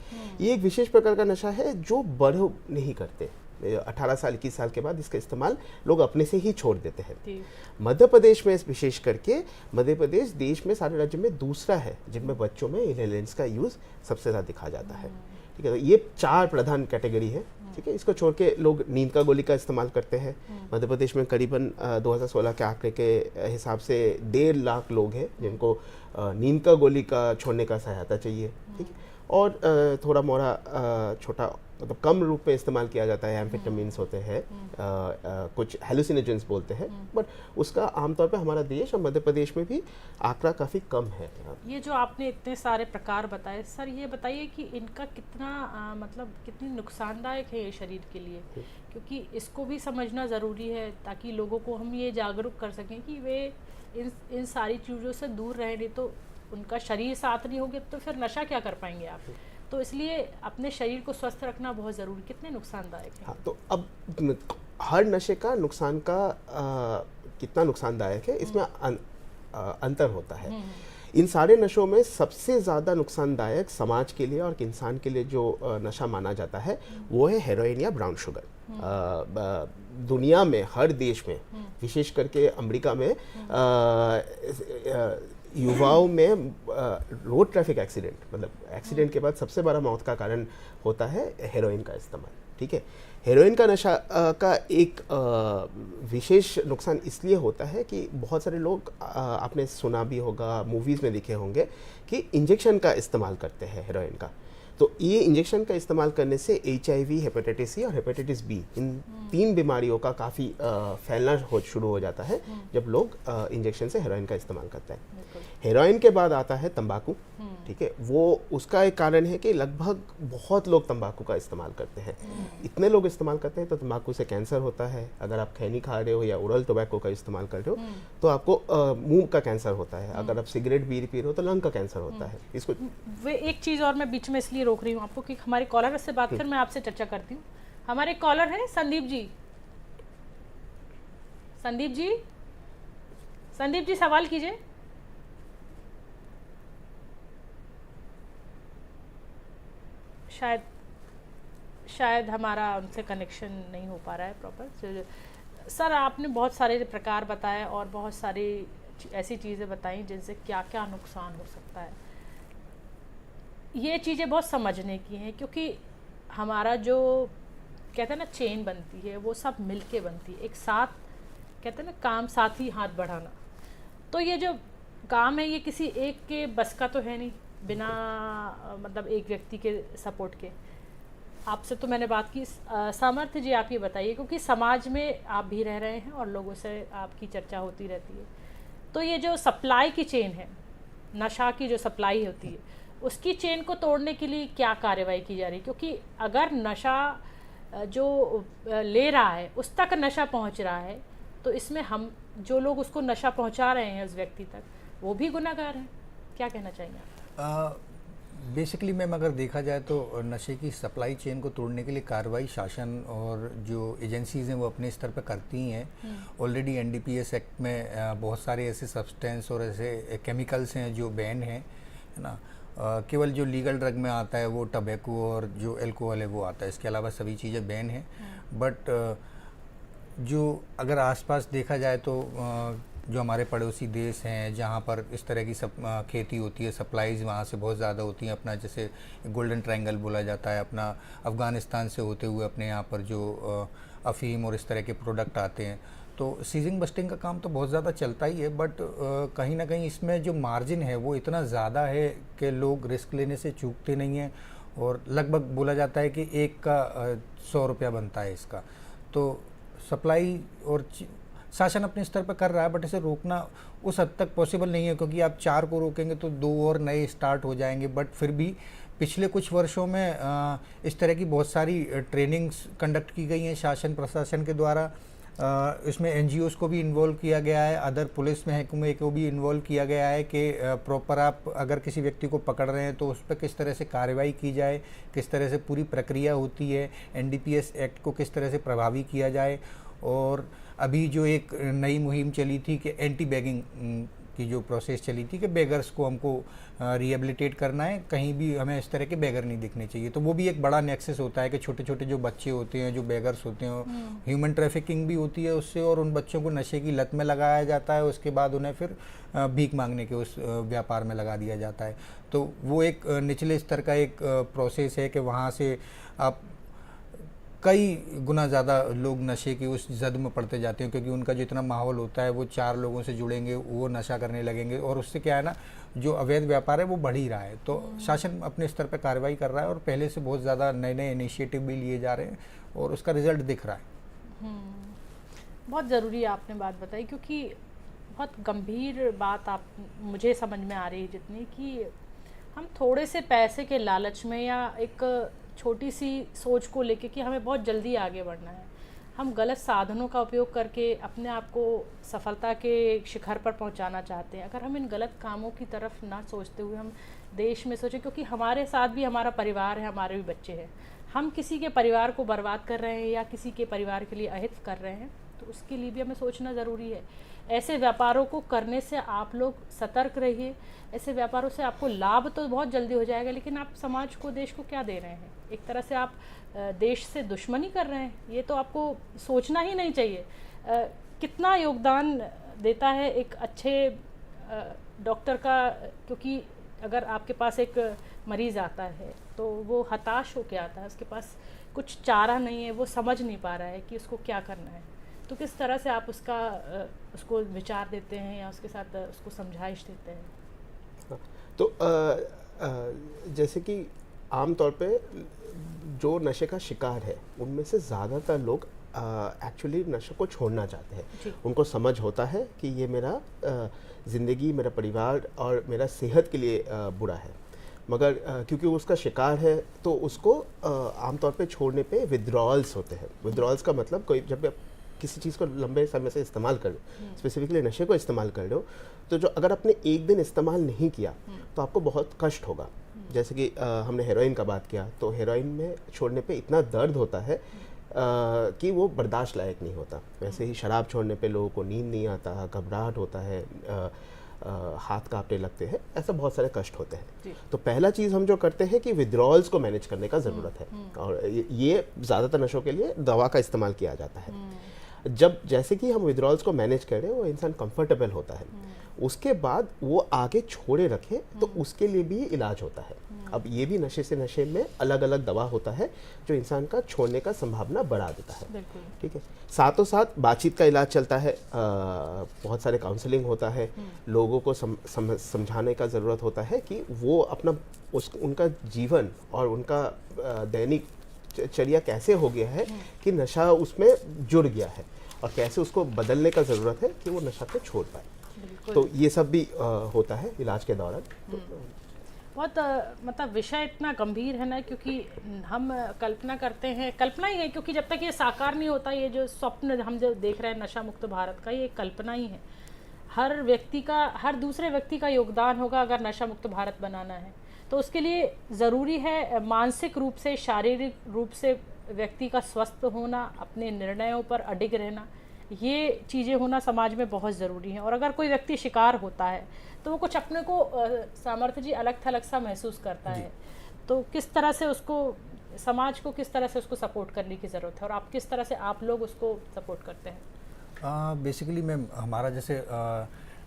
Speaker 2: ये एक विशेष प्रकार का नशा है जो बड़े नहीं करते। 18 साल 21 साल के बाद इसका इस्तेमाल लोग अपने से ही छोड़ देते हैं। मध्य प्रदेश में विशेष करके, मध्य प्रदेश देश में सारे राज्य में दूसरा है जिनमें बच्चों में इनहेलेंट्स का यूज़ सबसे ज़्यादा दिखा जाता है, ठीक है। तो ये 4 प्रधान कैटेगरी है, ठीक है। इसको छोड़ के लोग नींद का गोली का इस्तेमाल करते हैं। मध्य प्रदेश में करीबन 2016 के आंकड़े के हिसाब से 1.5 लाख लोग हैं जिनको नींद का गोली का छोड़ने का सहायता चाहिए, ठीक है। और थोड़ा मोड़ा छोटा मतलब कम रूप में इस्तेमाल किया जाता है, एम्फेटामिन्स होते हैं, कुछ हेलुसिनोजेंस बोलते हैं, बट उसका आमतौर पे हमारा देश और मध्य प्रदेश में भी आंकड़ा काफ़ी कम है।
Speaker 1: ये जो आपने इतने सारे प्रकार बताए सर, ये बताइए कि इनका कितना मतलब कितनी नुकसानदायक है ये शरीर के लिए, क्योंकि इसको भी समझना ज़रूरी है ताकि लोगों को हम ये जागरूक कर सकें कि वे इन सारी चीज़ों से दूर रहें। नहीं तो उनका शरीर साथ नहीं होगा तो फिर नशा क्या कर पाएंगे आप। तो इसलिए अपने शरीर को स्वस्थ रखना बहुत ज़रूरी। कितने नुकसानदायक है?
Speaker 2: हाँ, तो अब हर नशे का नुकसान का कितना नुकसानदायक है इसमें अंतर होता है। इन सारे नशों में सबसे ज़्यादा नुकसानदायक समाज के लिए और इंसान के लिए जो नशा माना जाता है वो है हेरोइन या ब्राउन शुगर। दुनिया में हर देश में, विशेष करके अमेरिका में, युवाओं में रोड ट्रैफिक एक्सीडेंट, मतलब एक्सीडेंट के बाद सबसे बड़ा मौत का कारण होता है हेरोइन का इस्तेमाल, ठीक है। हेरोइन का नशा का एक विशेष नुकसान इसलिए होता है कि बहुत सारे लोग, आपने सुना भी होगा, मूवीज़ में दिखे होंगे कि इंजेक्शन का इस्तेमाल करते हैं हेरोइन का। तो ये इंजेक्शन का इस्तेमाल करने से HIV, हेपेटाइटिस C और हेपेटाइटिस B, इन 3 बीमारियों का काफ़ी फैलना शुरू हो जाता है जब लोग इंजेक्शन से हेरोइन का इस्तेमाल करते हैं। हेरोइन के बाद आता है तंबाकू, ठीक है। वो उसका एक कारण है कि लगभग बहुत लोग तंबाकू का इस्तेमाल करते हैं। इतने लोग इस्तेमाल करते हैं तो तंबाकू से कैंसर होता है। अगर आप खैनी खा रहे हो या ओरल टोबैको का इस्तेमाल कर रहे हो तो आपको मुंह का कैंसर होता है। अगर आप सिगरेट बीड़ी पी रहे हो तो लंग का कैंसर होता है। इसको
Speaker 1: वे एक चीज़ और मैं बीच में इसलिए रोक रही हूँ आपको कि हमारे कॉलर से बात कर मैं आपसे चर्चा करती हूँ। हमारे कॉलर हैं संदीप जी। संदीप जी सवाल कीजिए। शायद हमारा उनसे कनेक्शन नहीं हो पा रहा है प्रॉपर। सर, आपने बहुत सारे प्रकार बताए और बहुत सारी ऐसी चीज़ें बताई जिनसे क्या क्या नुकसान हो सकता है। ये चीज़ें बहुत समझने की हैं क्योंकि हमारा जो कहते हैं ना चेन बनती है वो सब मिलके बनती है, एक साथ कहते हैं ना काम साथ ही हाथ बढ़ाना। तो ये जो काम है ये किसी एक के बस का तो है नहीं, बिना मतलब एक व्यक्ति के सपोर्ट के। आपसे तो मैंने बात की। सामर्थ्य जी, आप ये बताइए, क्योंकि समाज में आप भी रह रहे हैं और लोगों से आपकी चर्चा होती रहती है, तो ये जो सप्लाई की चेन है, नशा की जो सप्लाई होती है, उसकी चेन को तोड़ने के लिए क्या कार्रवाई की जा रही है? क्योंकि अगर नशा जो ले रहा है उस तक नशा पहुंच रहा है, तो इसमें हम जो लोग उसको नशा पहुंचा रहे हैं उस व्यक्ति तक, वो भी गुनहगार हैं। क्या कहना चाहेंगे आप?
Speaker 3: बेसिकली मैम, अगर देखा जाए तो नशे की सप्लाई चेन को तोड़ने के लिए कार्रवाई शासन और जो एजेंसीज़ हैं वो अपने स्तर पर करती ही हैं। ऑलरेडी एनडीपीएस एक्ट में बहुत सारे ऐसे सब्सटेंस और ऐसे केमिकल्स हैं जो बैन हैं, है ना। केवल जो लीगल ड्रग में आता है वो टबैको और जो एल्कोहल है वो आता है, इसके अलावा सभी चीज़ें बैन हैं। बट जो अगर आसपास देखा जाए तो जो हमारे पड़ोसी देश हैं जहाँ पर इस तरह की खेती होती है, सप्लाईज वहाँ से बहुत ज़्यादा होती हैं। अपना जैसे गोल्डन ट्रायंगल बोला जाता है, अपना अफ़गानिस्तान से होते हुए अपने यहाँ पर जो अफ़ीम और इस तरह के प्रोडक्ट आते हैं, तो सीजिंग बस्टिंग का काम तो बहुत ज़्यादा चलता ही है। बट कहीं ना कहीं इसमें जो मार्जिन है वो इतना ज़्यादा है कि लोग रिस्क लेने से चूकते नहीं हैं। और लगभग बोला जाता है कि एक का 100 रुपया बनता है इसका। तो सप्लाई और शासन अपने स्तर पर कर रहा है, बट इसे रोकना उस हद तक पॉसिबल नहीं है, क्योंकि आप 4 को रोकेंगे तो 2 और नए स्टार्ट हो जाएंगे। बट फिर भी पिछले कुछ वर्षों में इस तरह की बहुत सारी ट्रेनिंग्स कंडक्ट की गई हैं शासन प्रशासन के द्वारा। इसमें एनजीओज़ को भी इन्वॉल्व किया गया है, अदर पुलिस महकमे को भी इन्वॉल्व किया गया है कि प्रॉपर आप अगर किसी व्यक्ति को पकड़ रहे हैं तो उस पर किस तरह से कार्रवाई की जाए, किस तरह से पूरी प्रक्रिया होती है, एनडीपीएस एक्ट को किस तरह से प्रभावी किया जाए। और अभी जो एक नई मुहिम चली थी कि एंटी बैगिंग की जो प्रोसेस चली थी कि बेगर्स को हमको रिहेबिलिटेट करना है, कहीं भी हमें इस तरह के बेगर नहीं दिखने चाहिए। तो वो भी एक बड़ा नेक्सस होता है कि छोटे छोटे जो बच्चे होते हैं, जो बेगर्स होते हैं, ह्यूमन ट्रैफिकिंग भी होती है उससे, और उन बच्चों को नशे की लत में लगाया जाता है। उसके बाद उन्हें फिर भीख मांगने के उस व्यापार में लगा दिया जाता है। तो वो एक निचले स्तर का एक प्रोसेस है कि वहाँ से आप कई गुना ज़्यादा लोग नशे की उस जद में पड़ते जाते हैं, क्योंकि उनका जो इतना माहौल होता है वो 4 लोगों से जुड़ेंगे, वो नशा करने लगेंगे, और उससे क्या है ना, जो अवैध व्यापार है वो बढ़ ही रहा है। तो शासन अपने स्तर पर कार्रवाई कर रहा है और पहले से बहुत ज़्यादा नए नए इनिशिएटिव भी लिए जा रहे हैं और उसका रिजल्ट दिख रहा है।
Speaker 1: बहुत ज़रूरी आपने बात बताई, क्योंकि बहुत गंभीर बात आप मुझे समझ में आ रही है जितनी, कि हम थोड़े से पैसे के लालच में या एक छोटी सी सोच को लेके कि हमें बहुत जल्दी आगे बढ़ना है, हम गलत साधनों का उपयोग करके अपने आप को सफलता के शिखर पर पहुंचाना चाहते हैं। अगर हम इन गलत कामों की तरफ ना सोचते हुए हम देश में सोचें, क्योंकि हमारे साथ भी हमारा परिवार है, हमारे भी बच्चे हैं, हम किसी के परिवार को बर्बाद कर रहे हैं या किसी के परिवार के लिए अहित कर रहे हैं, तो उसके लिए भी हमें सोचना ज़रूरी है। ऐसे व्यापारों को करने से आप लोग सतर्क रहिए। ऐसे व्यापारों से आपको लाभ तो बहुत जल्दी हो जाएगा, लेकिन आप समाज को, देश को क्या दे रहे हैं? एक तरह से आप देश से दुश्मनी कर रहे हैं। ये तो आपको सोचना ही नहीं चाहिए। कितना योगदान देता है एक अच्छे डॉक्टर का, क्योंकि अगर आपके पास एक मरीज़ आता है तो वो हताश होकर आता है, उसके पास कुछ चारा नहीं है, वो समझ नहीं पा रहा है कि उसको क्या करना है, तो किस तरह से आप उसको विचार देते हैं या उसके साथ उसको समझाइश देते हैं?
Speaker 2: तो जैसे कि आम तौर पे जो नशे का शिकार है उनमें से ज़्यादातर लोग एक्चुअली नशे को छोड़ना चाहते हैं। उनको समझ होता है कि ये मेरा ज़िंदगी, मेरा परिवार और मेरा सेहत के लिए बुरा है, मगर क्योंकि वो उसका शिकार है तो उसको आमतौर पे छोड़ने पे विड्रॉल्स होते हैं। विड्रॉल्स का मतलब कोई जब आप किसी चीज़ को लंबे समय से इस्तेमाल कर लो, स्पेसिफिकली नशे को इस्तेमाल कर लो, तो जो अगर आपने एक दिन इस्तेमाल नहीं किया तो आपको बहुत कष्ट होगा। जैसे कि हमने हेरोइन का बात किया, तो हेरोइन में छोड़ने पे इतना दर्द होता है कि वो बर्दाश्त लायक नहीं होता। वैसे ही शराब छोड़ने पे लोगों को नींद नहीं आता, घबराहट होता है, हाथ कांपने लगते हैं, ऐसा बहुत सारे कष्ट होते हैं। तो पहला चीज़ हम जो करते हैं कि विड्रॉल्स को मैनेज करने का ज़रूरत है, और ये ज़्यादातर नशों के लिए दवा का इस्तेमाल किया जाता है। जब जैसे कि हम विड्रॉल्स को मैनेज करें, वो इंसान कंफर्टेबल होता है, उसके बाद वो आगे छोड़े रखे तो उसके लिए भी इलाज होता है। अब ये भी नशे से नशे में अलग अलग दवा होता है जो इंसान का छोड़ने का संभावना बढ़ा देता है। ठीक है, साथों साथ बातचीत का इलाज चलता है, बहुत सारे काउंसलिंग होता है, लोगों को समझाने का ज़रूरत होता है कि वो अपना उनका जीवन और उनका दैनिक दिनचर्या कैसे हो गया है कि नशा उसमें जुड़ गया है और कैसे उसको बदलने का ज़रूरत है कि वो नशा को छोड़ पाए। तो ये सब भी होता है इलाज के दौरान।
Speaker 1: बहुत मतलब विषय इतना गंभीर है ना, क्योंकि हम कल्पना करते हैं, कल्पना ही है, क्योंकि जब तक ये साकार नहीं होता, ये जो स्वप्न हम जो देख रहे हैं नशा मुक्त भारत का, ये कल्पना ही है। हर व्यक्ति का, हर दूसरे व्यक्ति का योगदान होगा अगर नशा मुक्त भारत बनाना है। तो उसके लिए ज़रूरी है मानसिक रूप से, शारीरिक रूप से व्यक्ति का स्वस्थ होना, अपने निर्णयों पर अडिग रहना, ये चीज़ें होना समाज में बहुत ज़रूरी हैं। और अगर कोई व्यक्ति शिकार होता है तो वो कुछ अपने को सामर्थ्य जी अलग थलग सा महसूस करता है, तो किस तरह से उसको, समाज को किस तरह से उसको सपोर्ट करने की ज़रूरत है, और आप किस तरह से आप लोग उसको सपोर्ट करते हैं?
Speaker 3: बेसिकली मैम, हमारा जैसे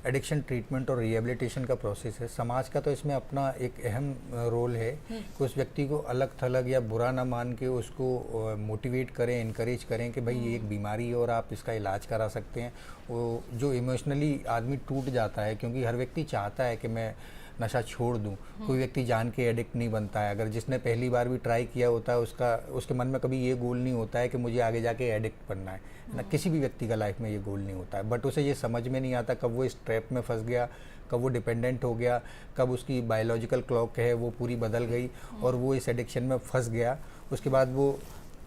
Speaker 3: एडिक्शन ट्रीटमेंट और रिहेबिलिटेशन का प्रोसेस है, समाज का तो इसमें अपना एक अहम रोल है कि उस व्यक्ति को अलग थलग या बुरा ना मान के उसको मोटिवेट करें, इनकरेज करें कि भाई ये एक बीमारी है और आप इसका इलाज करा सकते हैं। वो जो इमोशनली आदमी टूट जाता है, क्योंकि हर व्यक्ति चाहता है कि मैं नशा छोड़ दूं, कोई व्यक्ति जान के एडिक्ट नहीं बनता है। अगर जिसने पहली बार भी ट्राई किया होता है, उसके मन में कभी ये गोल नहीं होता है कि मुझे आगे जाके एडिक्ट बनना है ना, किसी भी व्यक्ति का लाइफ में ये गोल नहीं होता है। बट उसे ये समझ में नहीं आता कब वो इस ट्रैप में फंस गया, कब वो डिपेंडेंट हो गया, कब उसकी बायोलॉजिकल क्लॉक है वो पूरी बदल गई और वो इस एडिक्शन में फंस गया। उसके बाद वो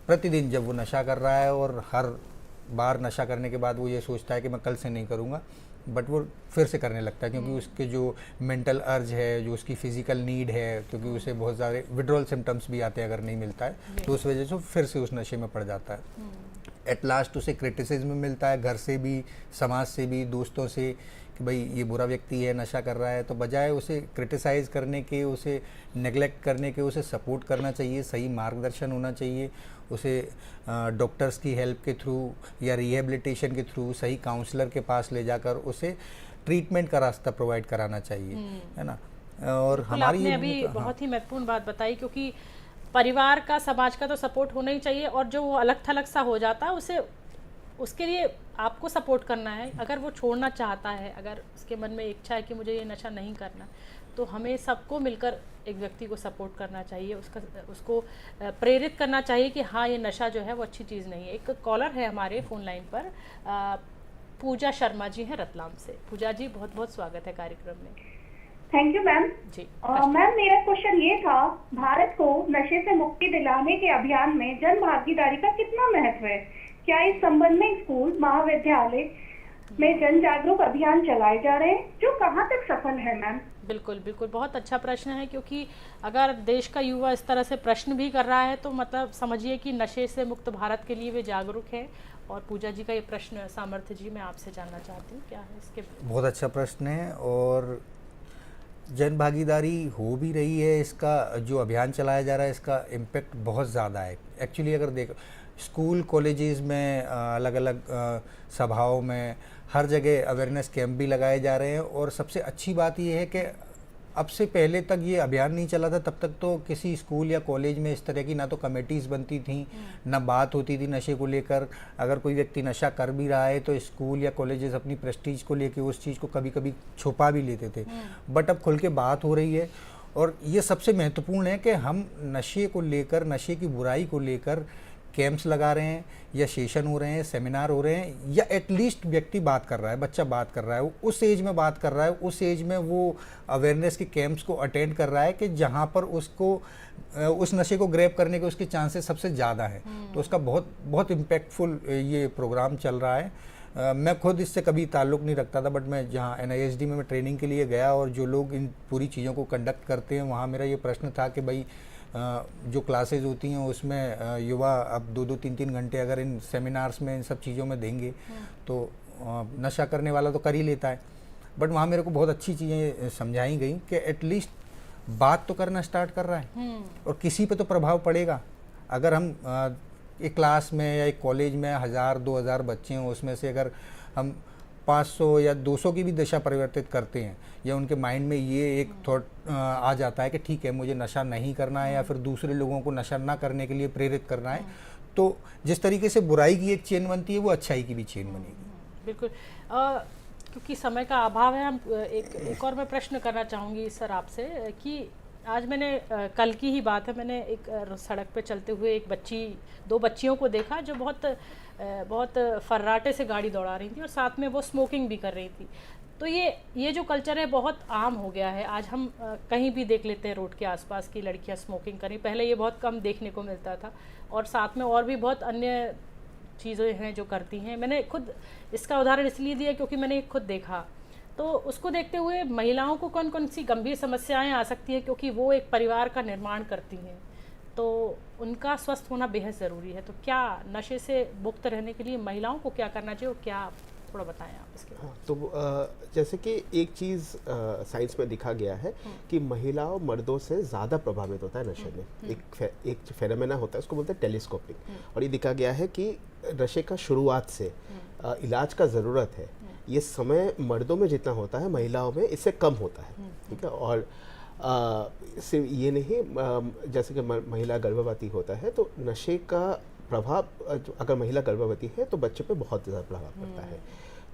Speaker 3: प्रतिदिन जब वो नशा कर रहा है और हर बार नशा करने के बाद वो ये सोचता है कि मैं कल से नहीं करूँगा, बट वो फिर से करने लगता है, क्योंकि उसके जो मेंटल अर्ज है, जो उसकी फिजिकल नीड है, क्योंकि उसे बहुत सारे विड्रॉल सिम्टम्स भी आते हैं अगर नहीं मिलता है, तो उस वजह से फिर से उस नशे में पड़ जाता है। एट लास्ट उसे क्रिटिसिज्म मिलता है, घर से भी, समाज से भी, दोस्तों से, कि भाई ये बुरा व्यक्ति है, नशा कर रहा है। तो बजाय उसे क्रिटिसाइज़ करने के, उसे नेग्लेक्ट करने के, उसे सपोर्ट करना चाहिए, सही मार्गदर्शन होना चाहिए, उसे डॉक्टर्स की हेल्प के थ्रू या रिहेबिलिटेशन के थ्रू सही काउंसलर के पास ले जाकर उसे ट्रीटमेंट का रास्ता प्रोवाइड कराना चाहिए, है ना। और हमारी
Speaker 1: आपने अभी बहुत ही महत्वपूर्ण बात बताई, क्योंकि परिवार का, समाज का तो सपोर्ट होना ही चाहिए, और जो वो अलग थलग सा हो जाता है उसे, उसके लिए आपको सपोर्ट करना है। अगर वो छोड़ना चाहता है, अगर उसके मन में इच्छा है कि मुझे ये नशा नहीं करना, तो हमें सबको मिलकर एक व्यक्ति को सपोर्ट करना चाहिए, उसको प्रेरित करना चाहिए कि हाँ ये नशा जो है वो अच्छी चीज़ नहीं है। एक कॉलर है हमारे फ़ोन लाइन पर, पूजा शर्मा जी हैं रतलाम से। पूजा जी, बहुत बहुत स्वागत है कार्यक्रम में।
Speaker 7: Thank you ma'am
Speaker 1: ji.
Speaker 7: Ma'am, मेरा क्वेश्चन ये था, भारत को नशे से मुक्ति दिलाने के अभियान में जन भागीदारी का कितना महत्व है? क्या इस संबंध में स्कूल, महाविद्यालय में जन जागरूक अभियान चलाए जा रहे हैं, जो कहाँ तक सफल है मैम?
Speaker 1: बिल्कुल बिल्कुल, बहुत अच्छा प्रश्न है, क्योंकि अगर देश का युवा इस तरह से प्रश्न भी कर रहा है तो मतलब समझिए कि नशे से मुक्त भारत के लिए वे जागरूक है। और पूजा जी का ये प्रश्न, सामर्थ्य जी, मैं आपसे जानना चाहती हूँ, क्या है इसके?
Speaker 3: बहुत अच्छा प्रश्न है, और जन भागीदारी हो भी रही है। इसका जो अभियान चलाया जा रहा है, इसका इम्पेक्ट बहुत ज़्यादा है। एक्चुअली अगर देखो, स्कूल, कॉलेजेस में, अलग अलग सभाओं में, हर जगह अवेयरनेस कैंप भी लगाए जा रहे हैं। और सबसे अच्छी बात यह है कि अब से पहले तक ये अभियान नहीं चला था, तब तक तो किसी स्कूल या कॉलेज में इस तरह की ना तो कमेटीज़ बनती थी, ना बात होती थी नशे को लेकर। अगर कोई व्यक्ति नशा कर भी रहा है तो स्कूल या कॉलेजेस अपनी प्रेस्टीज को लेकर उस चीज़ को कभी कभी छुपा भी लेते थे। बट अब खुल के बात हो रही है, और ये सबसे महत्वपूर्ण है कि हम नशे को लेकर, नशे की बुराई को लेकर कैंप्स लगा रहे हैं, या सेशन हो रहे हैं, सेमिनार हो रहे हैं, या एटलीस्ट व्यक्ति बात कर रहा है, बच्चा बात कर रहा है, उस एज में बात कर रहा है, उस एज में वो अवेयरनेस के कैंप्स को अटेंड कर रहा है कि जहाँ पर उसको उस नशे को ग्रैब करने के उसके चांसेस सबसे ज़्यादा हैं। तो उसका बहुत बहुत इम्पैक्टफुल ये प्रोग्राम चल रहा है। मैं खुद इससे कभी ताल्लुक़ नहीं रखता था, बट मैं जहाँ NISD में मैं ट्रेनिंग के लिए गया, और जो लोग इन पूरी चीज़ों को कंडक्ट करते हैं, वहाँ मेरा ये प्रश्न था कि भाई जो क्लासेज होती हैं उसमें युवा अब 2-2, 3-3 घंटे अगर इन सेमिनार्स में, इन सब चीज़ों में देंगे तो नशा करने वाला तो कर ही लेता है। बट वहाँ मेरे को बहुत अच्छी चीज़ें समझाई गई कि एटलीस्ट बात तो करना स्टार्ट कर रहा है, और किसी पे तो प्रभाव पड़ेगा। अगर हम एक क्लास में या एक कॉलेज में 1000-2000 बच्चे हैं, उसमें से अगर हम 500 या 200 की भी दिशा परिवर्तित करते हैं, या उनके माइंड में ये एक थॉट आ जाता है कि ठीक है मुझे नशा नहीं करना है, या फिर दूसरे लोगों को नशा ना करने के लिए प्रेरित करना है, तो जिस तरीके से बुराई की एक चेन बनती है, वो अच्छाई की भी चेन बनेगी।
Speaker 1: बिल्कुल। क्योंकि समय का अभाव है, हम एक और मैं प्रश्न करना चाहूँगी सर आपसे कि आज मैंने कल की ही बात है, मैंने एक सड़क पे चलते हुए एक दो बच्चियों को देखा जो बहुत फर्राटे से गाड़ी दौड़ा रही थी और साथ में वो स्मोकिंग भी कर रही थी। तो ये जो कल्चर है बहुत आम हो गया है। आज हम कहीं भी देख लेते हैं रोड के आसपास की लड़कियां स्मोकिंग करें, पहले ये बहुत कम देखने को मिलता था और साथ में और भी बहुत अन्य चीज़ें हैं जो करती हैं। मैंने खुद इसका उदाहरण इसलिए दिया क्योंकि मैंने खुद देखा। तो उसको देखते हुए महिलाओं को कौन कौन सी गंभीर समस्याएं आ सकती हैं, क्योंकि वो एक परिवार का निर्माण करती हैं, तो उनका स्वस्थ होना बेहद ज़रूरी है। तो क्या नशे से मुक्त रहने के लिए महिलाओं को क्या करना चाहिए और क्या, थोड़ा बताएं आप इसके बारे में।
Speaker 2: हाँ, तो जैसे कि एक चीज़ साइंस में दिखा गया है कि महिलाओं मर्दों से ज़्यादा प्रभावित होता है नशे में। एक फेनोमेना होता है, उसको बोलते हैं टेलीस्कोपिंग। और ये दिखा गया है कि नशे का शुरुआत से इलाज का ज़रूरत है, ये समय मर्दों में जितना होता है महिलाओं में इससे कम होता है। ठीक है। और सिर्फ ये नहीं, जैसे कि महिला गर्भवती होता है तो नशे का प्रभाव, अगर महिला गर्भवती है तो बच्चे पे बहुत ज़्यादा प्रभाव पड़ता है।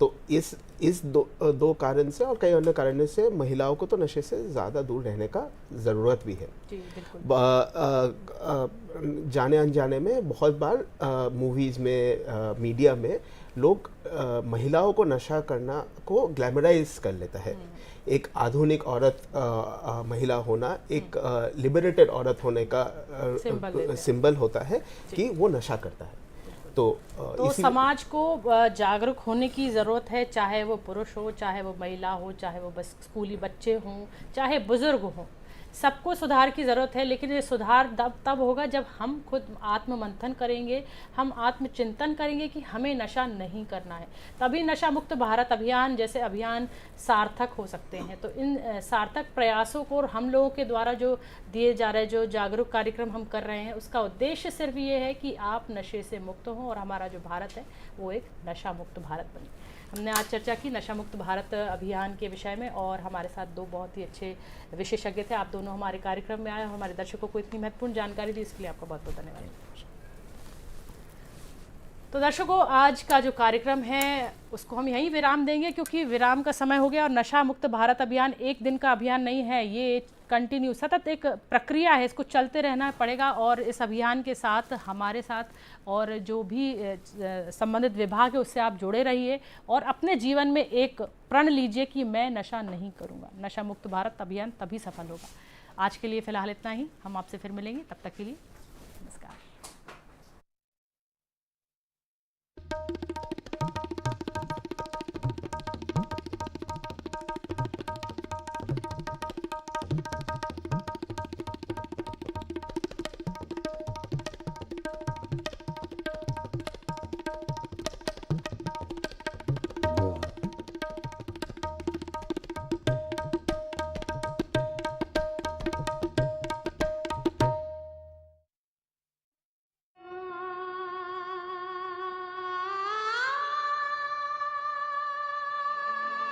Speaker 2: तो इस दो कारण से और कई अन्य कारणों से महिलाओं को तो नशे से ज़्यादा दूर रहने का ज़रूरत भी है।
Speaker 1: जी बिल्कुल।
Speaker 2: जाने अनजाने में बहुत बार मूवीज़ में, मीडिया में लोग महिलाओं को नशा करना को ग्लैमराइज कर लेता है। एक आधुनिक औरत महिला होना एक लिबरेटेड औरत होने का सिंबल होता है कि वो नशा करता है। तो
Speaker 1: समाज को जागरूक होने की ज़रूरत है, चाहे वो पुरुष हो, चाहे वो महिला हो, चाहे वो बस स्कूली बच्चे हों, चाहे बुज़ुर्ग हों, सबको सुधार की ज़रूरत है। लेकिन ये सुधार तब होगा जब हम खुद आत्ममंथन करेंगे, हम आत्मचिंतन करेंगे कि हमें नशा नहीं करना है। तभी नशा मुक्त भारत अभियान जैसे अभियान सार्थक हो सकते हैं। तो इन सार्थक प्रयासों को और हम लोगों के द्वारा जो दिए जा रहे, जो जागरूक कार्यक्रम हम कर रहे हैं, उसका उद्देश्य सिर्फ ये है कि आप नशे से मुक्त हों और हमारा जो भारत है वो एक नशा मुक्त भारत बने। हमने आज चर्चा की नशा मुक्त भारत अभियान के विषय में और हमारे साथ दो बहुत ही अच्छे विशेषज्ञ थे। आप दोनों हमारे कार्यक्रम में आए और हमारे दर्शकों को इतनी महत्वपूर्ण जानकारी दी, इसके लिए आपका बहुत बहुत धन्यवाद। तो दर्शकों, आज का जो कार्यक्रम है उसको हम यहीं विराम देंगे क्योंकि विराम का समय हो गया। और नशा मुक्त भारत अभियान एक दिन का अभियान नहीं है, ये कंटिन्यू सतत एक प्रक्रिया है, इसको चलते रहना पड़ेगा। और इस अभियान के साथ हमारे साथ और जो भी संबंधित विभाग है उससे आप जुड़े रहिए और अपने जीवन में एक प्रण लीजिए कि मैं नशा नहीं करूँगा। नशा मुक्त भारत अभियान तभी सफल होगा। आज के लिए फ़िलहाल इतना ही, हम आपसे फिर मिलेंगे, तब तक के लिए नमस्कार।